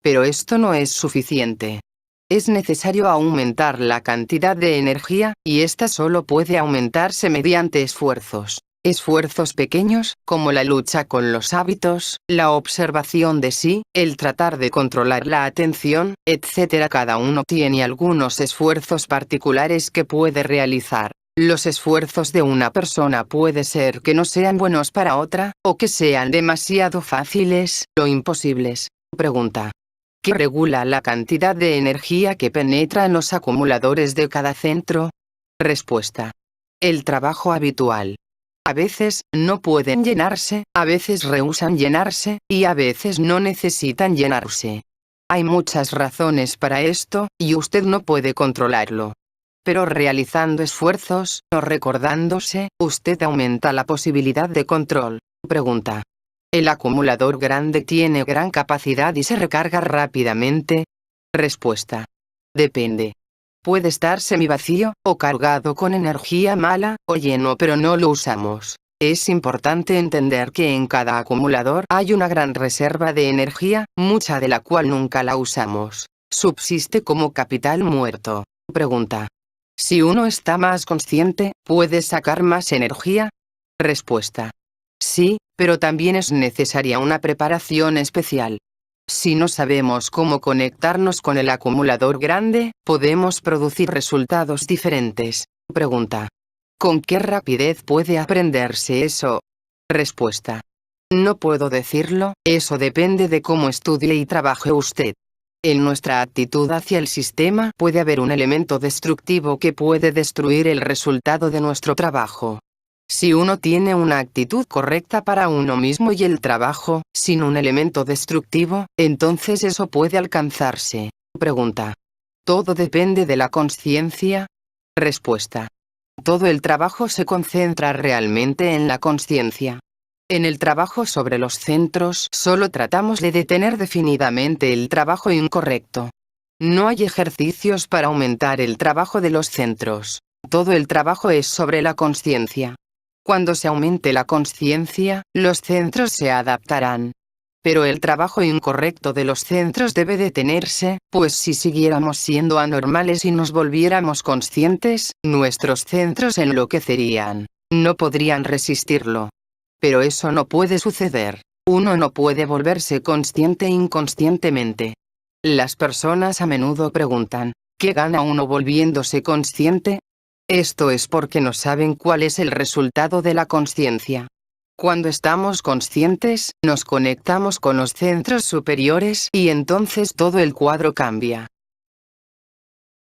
Pero esto no es suficiente. Es necesario aumentar la cantidad de energía, y esta solo puede aumentarse mediante esfuerzos. Esfuerzos pequeños, como la lucha con los hábitos, la observación de sí, el tratar de controlar la atención, etc. Cada uno tiene algunos esfuerzos particulares que puede realizar. Los esfuerzos de una persona puede ser que no sean buenos para otra, o que sean demasiado fáciles, o imposibles. Pregunta. ¿Qué regula la cantidad de energía que penetra en los acumuladores de cada centro? Respuesta. El trabajo habitual. A veces, no pueden llenarse, a veces rehúsan llenarse, y a veces no necesitan llenarse. Hay muchas razones para esto, y usted no puede controlarlo. Pero realizando esfuerzos, o recordándose, usted aumenta la posibilidad de control. Pregunta. ¿El acumulador grande tiene gran capacidad y se recarga rápidamente? Respuesta. Depende. Puede estar semivacío, o cargado con energía mala, o lleno pero no lo usamos. Es importante entender que en cada acumulador hay una gran reserva de energía, mucha de la cual nunca la usamos. Subsiste como capital muerto. Pregunta. Si uno está más consciente, ¿puede sacar más energía? Respuesta. Sí, pero también es necesaria una preparación especial. Si no sabemos cómo conectarnos con el acumulador grande, podemos producir resultados diferentes. Pregunta. ¿Con qué rapidez puede aprenderse eso? Respuesta. No puedo decirlo, eso depende de cómo estudie y trabaje usted. En nuestra actitud hacia el sistema puede haber un elemento destructivo que puede destruir el resultado de nuestro trabajo. Si uno tiene una actitud correcta para uno mismo y el trabajo, sin un elemento destructivo, entonces eso puede alcanzarse. Pregunta. ¿Todo depende de la consciencia? Respuesta. Todo el trabajo se concentra realmente en la consciencia. En el trabajo sobre los centros solo tratamos de detener definidamente el trabajo incorrecto. No hay ejercicios para aumentar el trabajo de los centros. Todo el trabajo es sobre la consciencia. Cuando se aumente la consciencia, los centros se adaptarán. Pero el trabajo incorrecto de los centros debe detenerse, pues si siguiéramos siendo anormales y nos volviéramos conscientes, nuestros centros enloquecerían. No podrían resistirlo. Pero eso no puede suceder. Uno no puede volverse consciente inconscientemente. Las personas a menudo preguntan, ¿qué gana uno volviéndose consciente? Esto es porque no saben cuál es el resultado de la consciencia. Cuando estamos conscientes, nos conectamos con los centros superiores y entonces todo el cuadro cambia.